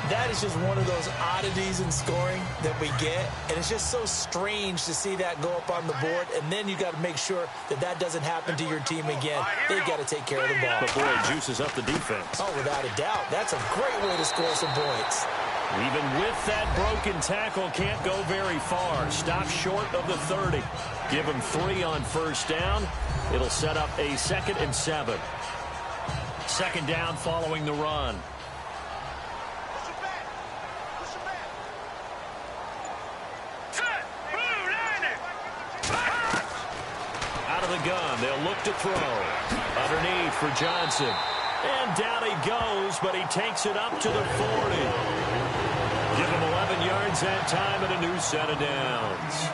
[SPEAKER 3] That is just one of those oddities in scoring that we get. And it's just so strange to see that go up on the board. And then you got to make sure that that doesn't happen to your team again. They got to take care of the ball.
[SPEAKER 2] But boy, it juices up the defense.
[SPEAKER 3] Oh, without a doubt. That's a great way to score some points.
[SPEAKER 2] Even with that broken tackle, can't go very far. Stop short of the 30. Give him 3 on first down. It'll set up a 2nd and 7. Second down following the run. Out of the gun, they'll look to throw. Underneath for Johnson. And down he goes, but he takes it up to the 40. Give him 11 yards that time and a new set of downs.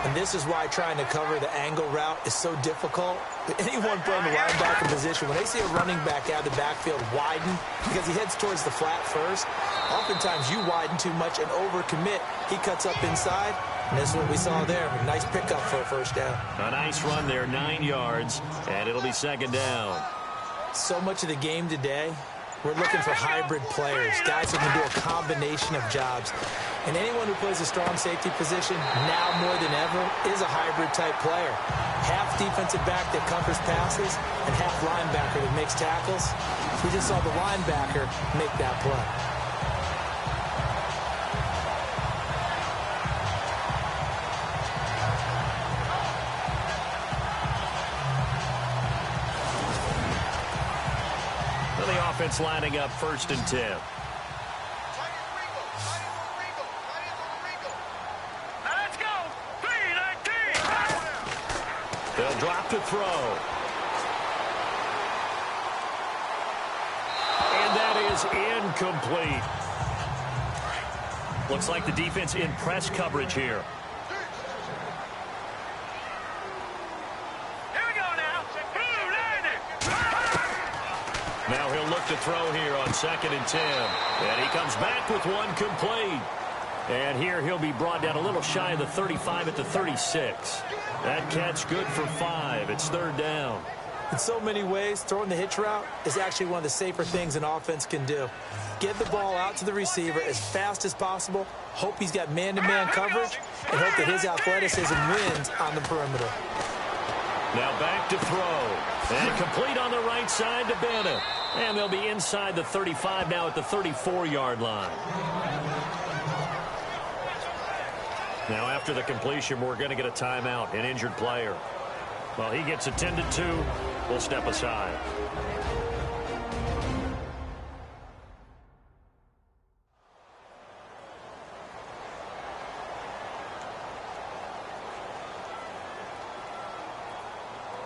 [SPEAKER 3] And this is why trying to cover the angle route is so difficult. Anyone playing the linebacker position, when they see a running back out of the backfield widen, because he heads towards the flat first, oftentimes you widen too much and overcommit. He cuts up inside, and that's what we saw there. A nice pickup for a first down.
[SPEAKER 2] A nice run there, 9 yards, and it'll be second down.
[SPEAKER 3] So much of the game today, we're looking for hybrid players, guys who can do a combination of jobs. And anyone who plays a strong safety position, now more than ever, is a hybrid-type player. Half defensive back that covers passes and half linebacker that makes tackles. We just saw the linebacker make that play.
[SPEAKER 2] The offense lining up 1st and 10.
[SPEAKER 5] Let's go. 3-19.
[SPEAKER 2] They'll drop to throw. And that is incomplete. Looks like the defense in press coverage here. Now he'll look to throw here on 2nd and 10. And he comes back with one complete. And here he'll be brought down a little shy of the 35 at the 36. That catch good for 5. It's 3rd down.
[SPEAKER 3] In so many ways, throwing the hitch route is actually one of the safer things an offense can do. Get the ball out to the receiver as fast as possible, hope he's got man-to-man coverage, and hope that his athleticism wins on the perimeter.
[SPEAKER 2] Now back to throw. And complete on the right side to Bennett. And they'll be inside the 35 now at the 34-yard line. Now after the completion, we're going to get a timeout, an injured player. Well, he gets attended to. We'll step aside.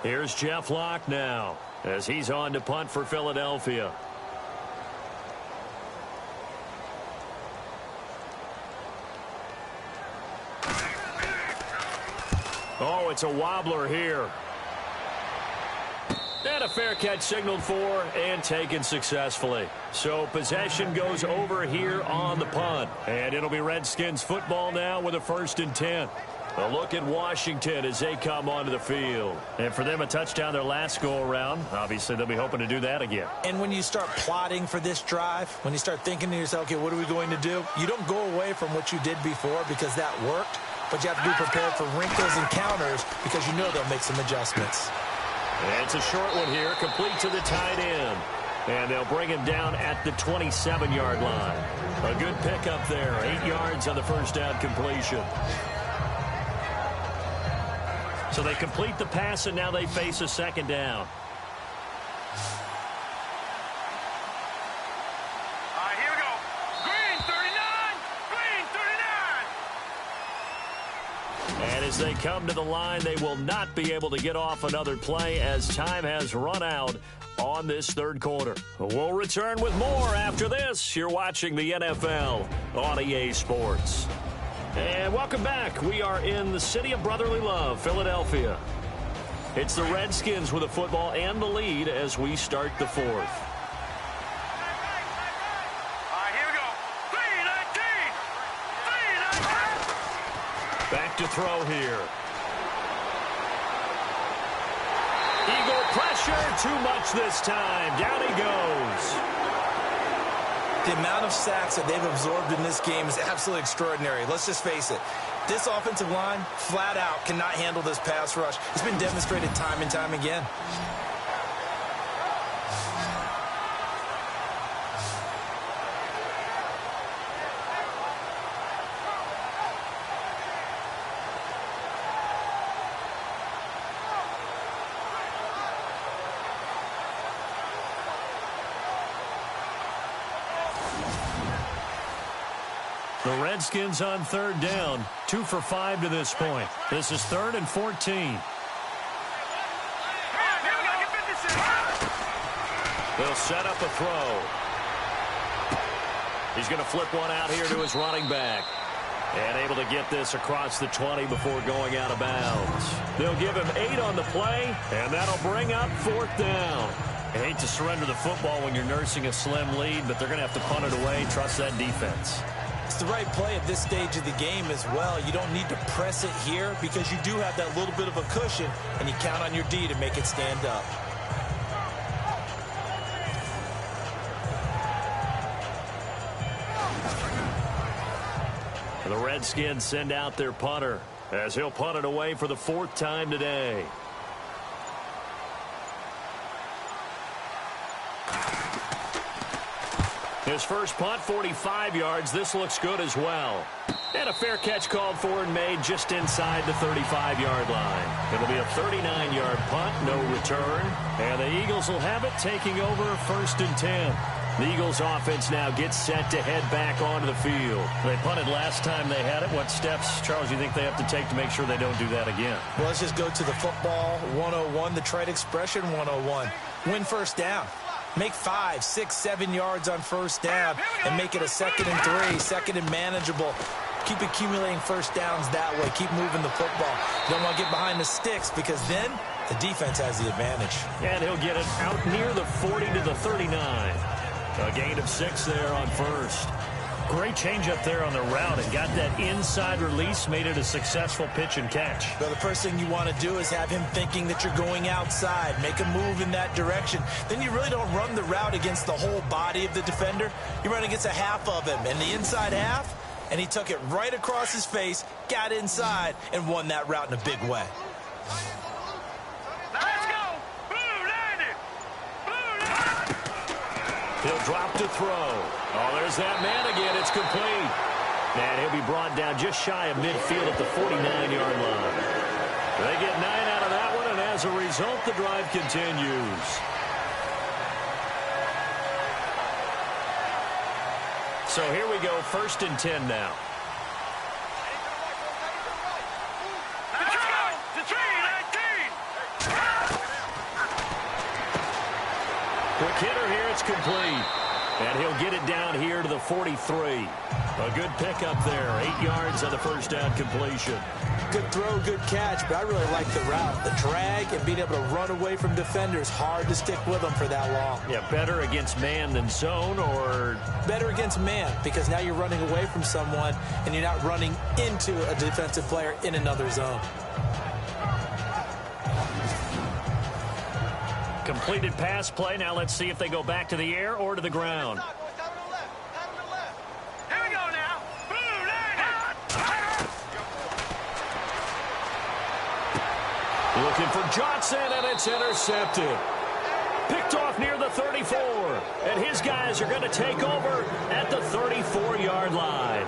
[SPEAKER 2] Here's Jeff Locke now as he's on to punt for Philadelphia. Oh, it's a wobbler here. And a fair catch signaled for and taken successfully. So possession goes over here on the punt. And it'll be Redskins football now with a 1st and 10. A look at Washington as they come onto the field. And for them, a touchdown their last go-around. Obviously, they'll be hoping to do that again.
[SPEAKER 3] And when you start plotting for this drive, when you start thinking to yourself, okay, what are we going to do? You don't go away from what you did before because that worked. But you have to be prepared for wrinkles and counters because you know they'll make some adjustments.
[SPEAKER 2] And it's a short one here, complete to the tight end. And they'll bring him down at the 27-yard line. A good pickup there, 8 yards on the first down completion. So they complete the pass, and now they face a 2nd down.
[SPEAKER 5] Here we go. Green 39. Green 39.
[SPEAKER 2] And as they come to the line, they will not be able to get off another play as time has run out on this 3rd quarter. We'll return with more after this. You're watching the NFL on EA Sports. And welcome back. We are in the city of brotherly love, Philadelphia. It's the Redskins with the football and the lead as we start the 4th.
[SPEAKER 5] Here we go. Green 19.
[SPEAKER 2] Back to throw here. Eagle pressure, too much this time. Down he goes.
[SPEAKER 3] The amount of sacks that they've absorbed in this game is absolutely extraordinary. Let's just face it. This offensive line, flat out, cannot handle this pass rush. It's been demonstrated time and time again.
[SPEAKER 2] The Redskins on 3rd down, 2 for 5 to this point. This is 3rd and 14. They'll set up a throw. He's going to flip one out here to his running back. And able to get this across the 20 before going out of bounds. They'll give him 8 on the play, and that'll bring up 4th down. I hate to surrender the football when you're nursing a slim lead, but they're going to have to punt it away. Trust that defense.
[SPEAKER 3] It's the right play at this stage of the game as well. You don't need to press it here because you do have that little bit of a cushion, and you count on your D to make it stand up.
[SPEAKER 2] The Redskins send out their punter as he'll punt it away for the 4th time today. His first punt, 45 yards. This looks good as well. And a fair catch called for and made just inside the 35-yard line. It'll be a 39-yard punt, no return. And the Eagles will have it, taking over 1st and 10. The Eagles offense now gets set to head back onto the field. They punted last time they had it. What steps, Charles, you think they have to take to make sure they don't do that again?
[SPEAKER 3] Well, let's just go to the football 101, the trite expression 101. Win 1st down. Make 5, 6, 7 yards on 1st down and make it a 2nd and 3, 2nd and manageable. Keep accumulating 1st downs that way. Keep moving the football. You don't want to get behind the sticks because then the defense has the advantage.
[SPEAKER 2] And he'll get it out near the 40 to the 39. A gain of 6 there on 1st. Great change up there on the route and got that inside release, made it a successful pitch and catch.
[SPEAKER 3] Well, the first thing you want to do is have him thinking that you're going outside, make a move in that direction. Then you really don't run the route against the whole body of the defender. You run against a half of him, and the inside half, and he took it right across his face, got inside, and won that route in a big way.
[SPEAKER 5] Let's go. Blue landed. Blue landed.
[SPEAKER 2] He'll drop to throw. Oh, there's that man again. It's complete. And he'll be brought down just shy of midfield at the 49-yard line. They get 9 out of that one, and as a result, the drive continues. So here we go, 1st and 10 now.
[SPEAKER 5] Let's go. To 319.
[SPEAKER 2] Quick hitter here, it's complete. And he'll get it down here to the 43. A good pickup there. 8 yards on the first down completion.
[SPEAKER 3] Good throw, good catch, but I really like the route. The drag and being able to run away from defenders, hard to stick with them for that long.
[SPEAKER 2] Yeah, better against man than zone, or?
[SPEAKER 3] Better against man, because now you're running away from someone and you're not running into a defensive player in another zone.
[SPEAKER 2] Completed pass play. Now let's see if they go back to the air or to the ground.
[SPEAKER 5] Here we go now. Blue landed.
[SPEAKER 2] Looking for Johnson, and it's intercepted. Picked off near the 34. And his guys are going to take over at the 34-yard line.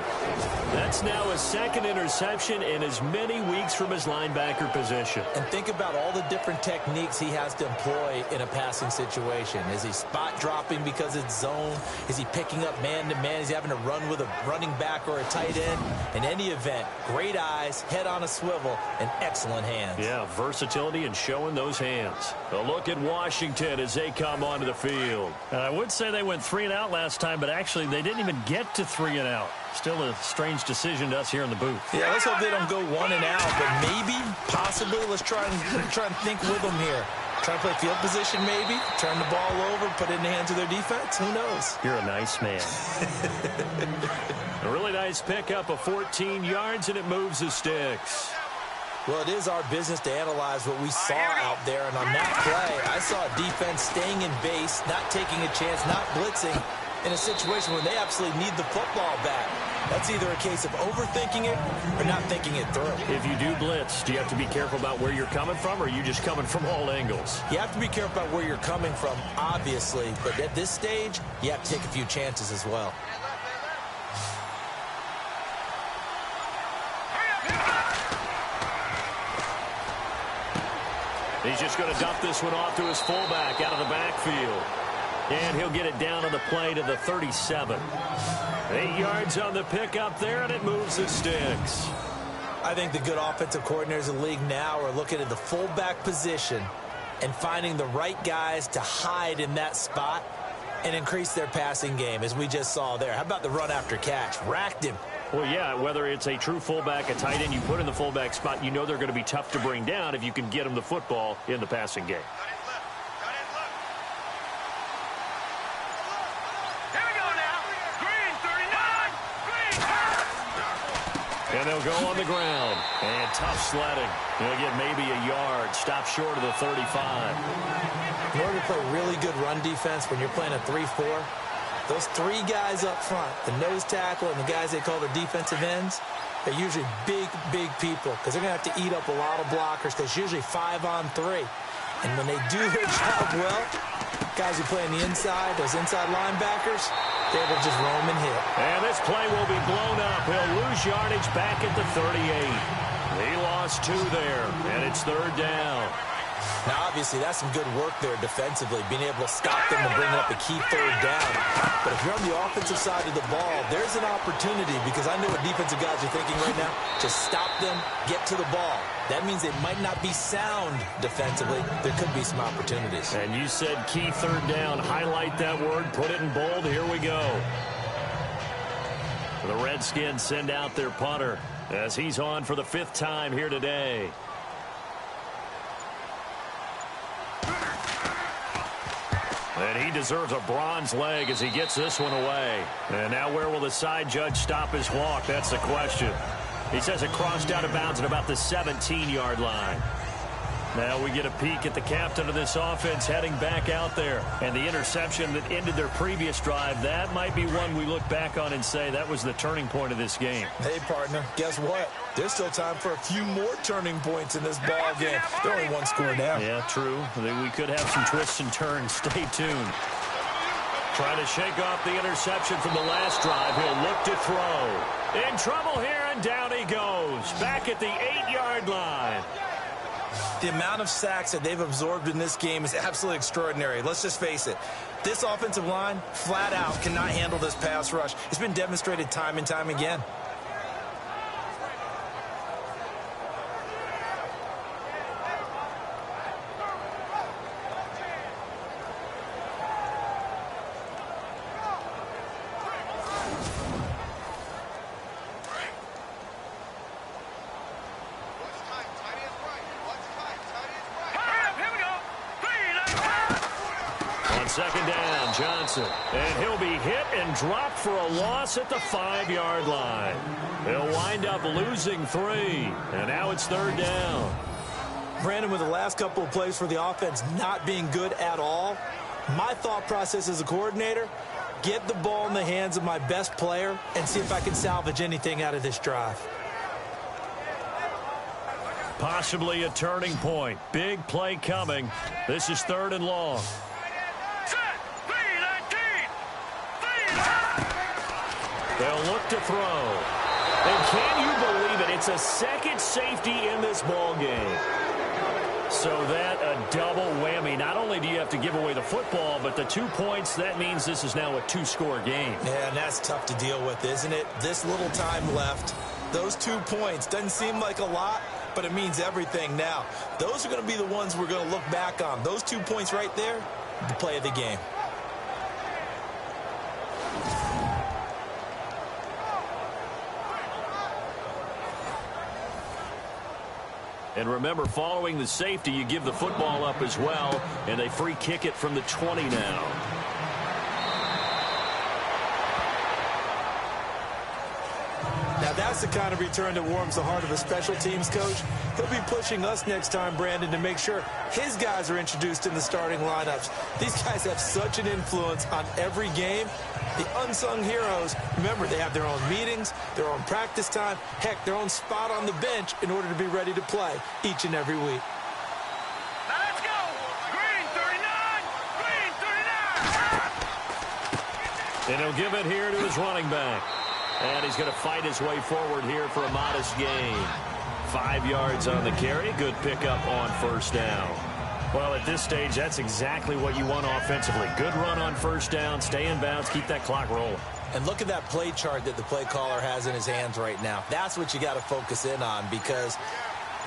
[SPEAKER 2] That's now his 2nd interception in as many weeks from his linebacker position.
[SPEAKER 3] And think about all the different techniques he has to employ in a passing situation. Is he spot dropping because it's zone? Is he picking up man-to-man? Is he having to run with a running back or a tight end? In any event, great eyes, head on a swivel, and excellent hands.
[SPEAKER 2] Yeah, versatility and showing those hands. A look at Washington as they come onto the field. I would say they went 3 and out last time, but actually they didn't even get to 3 and out. Still a strange decision to us here in the booth.
[SPEAKER 3] Yeah, let's hope they don't go 1 and out, but maybe, possibly, let's try and think with them here. Try to play field position maybe, turn the ball over, put it in the hands of their defense. Who knows?
[SPEAKER 2] You're a nice man. A really nice pickup of 14 yards, and it moves the sticks.
[SPEAKER 3] Well, it is our business to analyze what we saw out there, and on that play, I saw a defense staying in base, not taking a chance, not blitzing, in a situation where they absolutely need the football back. That's either a case of overthinking it or not thinking it through.
[SPEAKER 2] If you do blitz, do you have to be careful about where you're coming from, or are you just coming from all angles?
[SPEAKER 3] You have to be careful about where you're coming from, obviously, but at this stage, you have to take a few chances as well.
[SPEAKER 2] He's just going to dump this one off to his fullback out of the backfield. And he'll get it down on the play to the 37. 8 yards on the pickup there, and it moves the sticks.
[SPEAKER 3] I think the good offensive coordinators in the league now are looking at the fullback position and finding the right guys to hide in that spot and increase their passing game, as we just saw there. How about the run after catch? Racked him.
[SPEAKER 2] Well, yeah, whether it's a true fullback, a tight end you put in the fullback spot, you know they're going to be tough to bring down if you can get them the football in the passing game. And they'll go on the ground. And tough sledding. They'll get maybe a yard. Stop short of the 35.
[SPEAKER 3] In order to play really good run defense when you're playing a 3-4, those 3 guys up front, the nose tackle and the guys they call the defensive ends, they're usually big, big people because they're going to have to eat up a lot of blockers because it's usually 5-on-3. And when they do their job well, guys who play on the inside, those inside linebackers, they're able to just roam and hit.
[SPEAKER 2] And this play will be blown up. He'll lose yardage back at the 38. He lost 2 there, and it's 3rd down.
[SPEAKER 3] Now, obviously, that's some good work there defensively, being able to stop them and bring up a key 3rd down. But if you're on the offensive side of the ball, there's an opportunity because I know what defensive guys are thinking right now. Just stop them, get to the ball. That means they might not be sound defensively. There could be some opportunities.
[SPEAKER 2] And you said key 3rd down. Highlight that word. Put it in bold. Here we go. The Redskins send out their punter as he's on for the 5th time here today. And he deserves a bronze leg as he gets this one away. And now where will the side judge stop his walk? That's the question. He says it crossed out of bounds at about the 17-yard line. Now we get a peek at the captain of this offense heading back out there. And the interception that ended their previous drive, that might be one we look back on and say that was the turning point of this game.
[SPEAKER 4] Hey, partner, guess what? There's still time for a few more turning points in this ball game. They're only one score down.
[SPEAKER 2] Yeah, true. We could have some twists and turns. Stay tuned. Trying to shake off the interception from the last drive. He'll look to throw. In trouble here, and down he goes. Back at the 8-yard line.
[SPEAKER 4] The amount of sacks that they've absorbed in this game is absolutely extraordinary. Let's just face it. This offensive line, flat out, cannot handle this pass rush. It's been demonstrated time and time again.
[SPEAKER 2] Second down, Johnson. And he'll be hit and dropped for a loss at the 5-yard line. He'll wind up losing 3. And now it's third down.
[SPEAKER 3] Brandon, with the last couple of plays for the offense not being good at all, my thought process as a coordinator, get the ball in the hands of my best player and see if I can salvage anything out of this drive.
[SPEAKER 2] Possibly a turning point. Big play coming. This is third and long. They'll look to throw. And can you believe it? It's a second safety in this ball game. So that a double whammy. Not only do you have to give away the football, but the 2 points, that means this is now a 2-score game.
[SPEAKER 4] Yeah, and that's tough to deal with, isn't it? This little time left. Those 2 points doesn't seem like a lot, but it means everything now. Those are going to be the ones we're going to look back on. Those 2 points right there, the play of the game.
[SPEAKER 2] And remember, following the safety, you give the football up as well, and they free kick it from the 20 now.
[SPEAKER 3] Now that's the kind of return that warms the heart of a special teams coach. He'll be pushing us next time, Brandon, to make sure his guys are introduced in the starting lineups. These guys have such an influence on every game. The unsung heroes, remember, they have their own meetings, their own practice time, heck, their own spot on the bench in order to be ready to play each and every week.
[SPEAKER 5] Let's go! Green 39! Green 39!
[SPEAKER 2] And he'll give it here to his running back. And he's going to fight his way forward here for a modest gain. 5 yards on the carry. Good pickup on first down. Well, at this stage, that's exactly what you want offensively. Good run on first down, stay in bounds, keep that clock rolling.
[SPEAKER 4] And look at that play chart that the play caller has in his hands right now. That's what you got to focus in on, because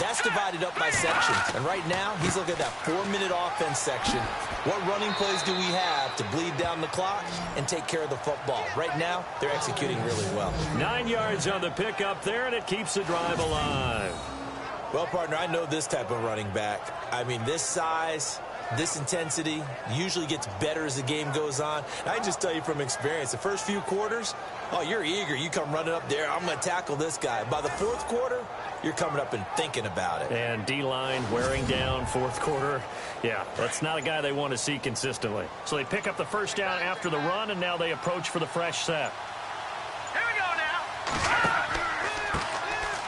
[SPEAKER 4] that's divided up by sections. And right now, he's looking at that 4-minute offense section. What running plays do we have to bleed down the clock and take care of the football? Right now, they're executing really well.
[SPEAKER 2] 9 yards on the pickup there, and it keeps the drive alive.
[SPEAKER 4] Well, partner, I know this type of running back. I mean, this size, this intensity usually gets better as the game goes on. And I can just tell you from experience, the first few quarters, oh, you're eager. You come running up there, I'm going to tackle this guy. By the fourth quarter, you're coming up and thinking about it.
[SPEAKER 2] And D-line wearing down fourth quarter. Yeah, that's not a guy they want to see consistently. So they pick up the first down after the run, and now they approach for the fresh set.
[SPEAKER 5] Here we go now!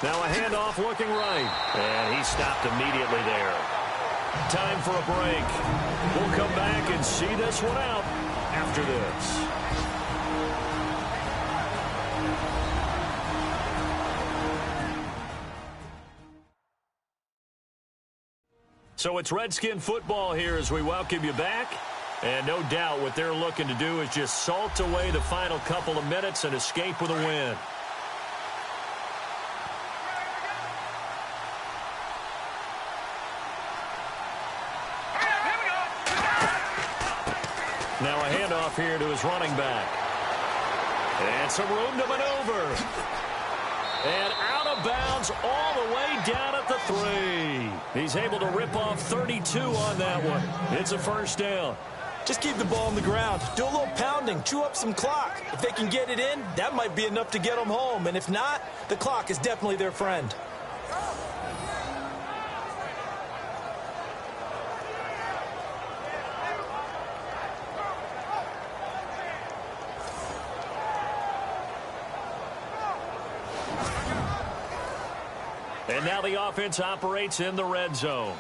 [SPEAKER 2] Now a handoff looking right. And he stopped immediately there. Time for a break. We'll come back and see this one out after this. So it's Redskin football here as we welcome you back. And no doubt what they're looking to do is just salt away the final couple of minutes and escape with a win. Now a handoff here to his running back. And some room to maneuver. And out of bounds all the way down at the 3. He's able to rip off 32 on that one. It's a first down.
[SPEAKER 3] Just keep the ball on the ground. Do a little pounding. Chew up some clock. If they can get it in, that might be enough to get them home. And if not, the clock is definitely their friend.
[SPEAKER 2] And now the offense operates in the red zone.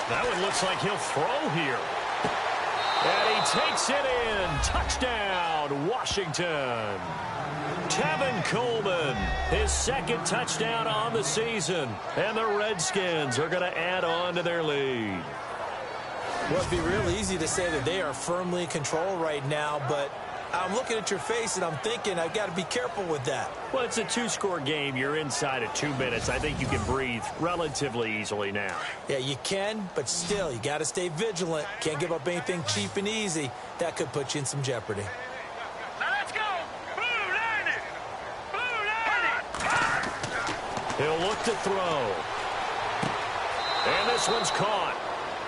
[SPEAKER 2] That one looks like he'll throw here. And he takes it in. Touchdown, Washington. Tevin Coleman, his second touchdown on the season. And the Redskins are going to add on to their lead.
[SPEAKER 3] Well, it'd be real easy to say that they are firmly in control right now, but I'm looking at your face and I'm thinking I've got to be careful with that.
[SPEAKER 2] Well, it's a two-score game. You're inside of 2 minutes. I think you can breathe relatively easily now.
[SPEAKER 3] Yeah, you can, but still, you got to stay vigilant. Can't give up anything cheap and easy. That could put you in some jeopardy.
[SPEAKER 5] Let's go! Blue line it! Blue line it!
[SPEAKER 2] He'll look to throw. And this one's caught.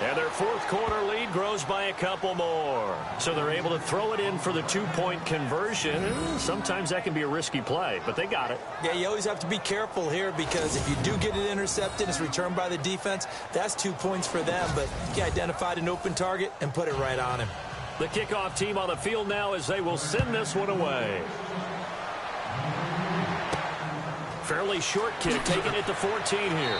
[SPEAKER 2] And their fourth quarter lead grows by a couple more. So they're able to throw it in for the two-point conversion. Sometimes that can be a risky play, but they got it.
[SPEAKER 3] Yeah, you always have to be careful here because if you do get it intercepted, it's returned by the defense, that's 2 points for them. But he identified an open target and put it right on him.
[SPEAKER 2] The kickoff team on the field now as they will send this one away. Fairly short kick, taking it to 14 here.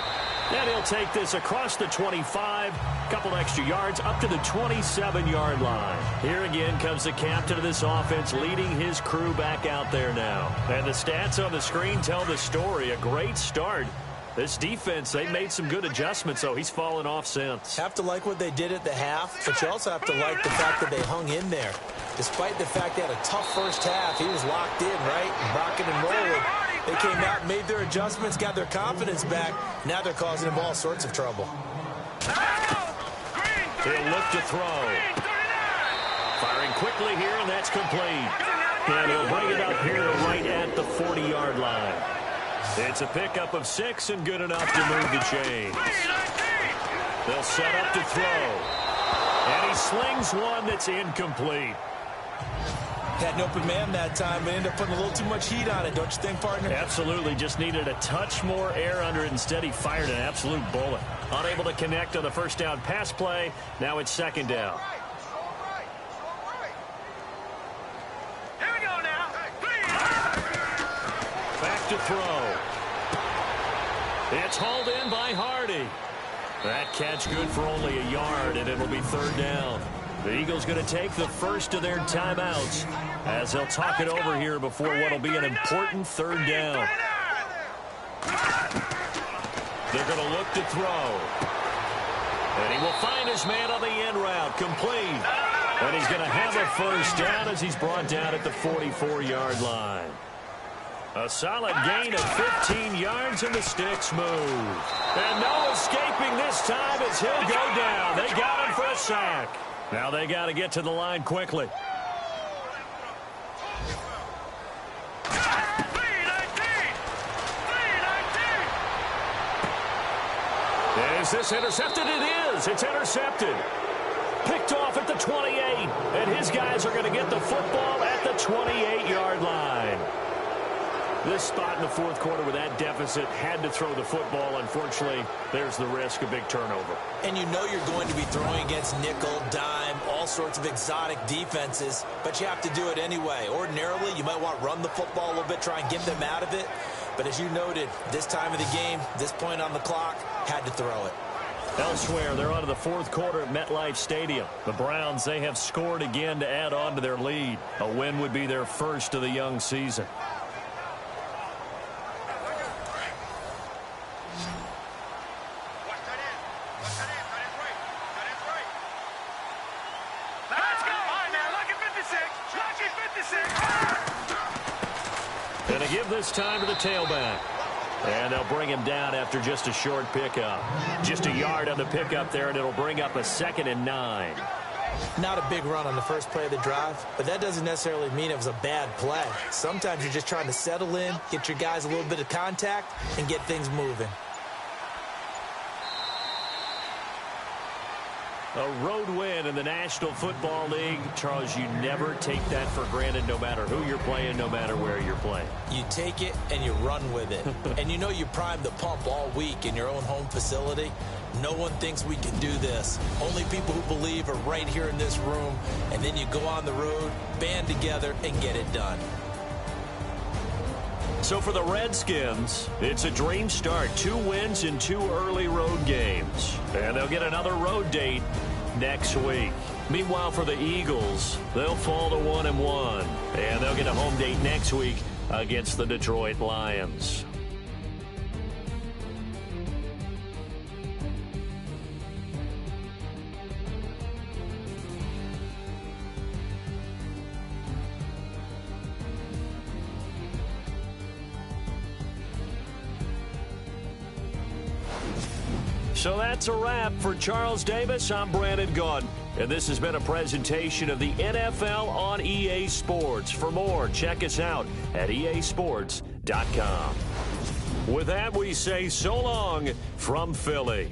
[SPEAKER 2] And he'll take this across the 25, couple extra yards, up to the 27-yard line. Here again comes the captain of this offense, leading his crew back out there now. And the stats on the screen tell the story. A great start. This defense, they made some good adjustments, so he's fallen off since.
[SPEAKER 3] Have to like what they did at the half, but you also have to like the fact that they hung in there. Despite the fact they had a tough first half, he was locked in, right? Rocking and rolling. They came out and made their adjustments, got their confidence back. Now they're causing them all sorts of trouble.
[SPEAKER 2] He'll look to throw. Firing quickly here, and that's complete. And he'll bring it up here right at the 40-yard line. It's a pickup of 6 and good enough to move the chains. They'll set up to throw. And he slings one that's incomplete.
[SPEAKER 3] Had an open man that time, but ended up putting a little too much heat on it, don't you think, partner?
[SPEAKER 2] Absolutely. Just needed a touch more air under it. Instead, he fired an absolute bullet. Unable to connect on the first down pass play. Now it's second down.
[SPEAKER 5] Here we go now.
[SPEAKER 2] Back to throw. It's hauled in by Hardy. That catch good for only a yard, and it'll be third down. The Eagles going to take the first of their timeouts as they'll talk it over here before what will be an important third down. They're going to look to throw. And he will find his man on the end route, complete. And he's going to have a first down as he's brought down at the 44-yard line. A solid gain of 15 yards, and the sticks move. And no escaping this time as he'll go down. They got him for a sack. Now they got to get to the line quickly. Is this intercepted? It is. It's intercepted. Picked off at the 28. And his guys are going to get the football at the 28-yard line. This spot in the fourth quarter with that deficit had to throw the football. Unfortunately, there's the risk of big turnover.
[SPEAKER 3] And you know you're going to be throwing against nickel, dime, all sorts of exotic defenses, but you have to do it anyway. Ordinarily, you might want to run the football a little bit, try and get them out of it. But as you noted, this time of the game, this point on the clock, had to throw it.
[SPEAKER 2] Elsewhere, they're on to the fourth quarter at MetLife Stadium. The Browns, they have scored again to add on to their lead. A win would be their first of the young season. Going to give this time to the tailback. And they'll bring him down after just a short pickup. Just a yard on the pickup there, and it'll bring up a 2nd and 9.
[SPEAKER 3] Not a big run on the first play of the drive, but that doesn't necessarily mean it was a bad play. Sometimes you're just trying to settle in, get your guys a little bit of contact, and get things moving.
[SPEAKER 2] A road win in the National Football League. Charles, you never take that for granted no matter who you're playing, no matter where you're playing.
[SPEAKER 4] You take it and you run with it. And you know you primed the pump all week in your own home facility. No one thinks we can do this. Only people who believe are right here in this room. And then you go on the road, band together, and get it done.
[SPEAKER 2] So for the Redskins, it's a dream start. 2 wins in 2 early road games. And they'll get another road date next week. Meanwhile, for the Eagles, they'll fall to 1-1. And they'll get a home date next week against the Detroit Lions. So that's a wrap. For Charles Davis, I'm Brandon Gaudin. And this has been a presentation of the NFL on EA Sports. For more, check us out at easports.com. With that, we say so long from Philly.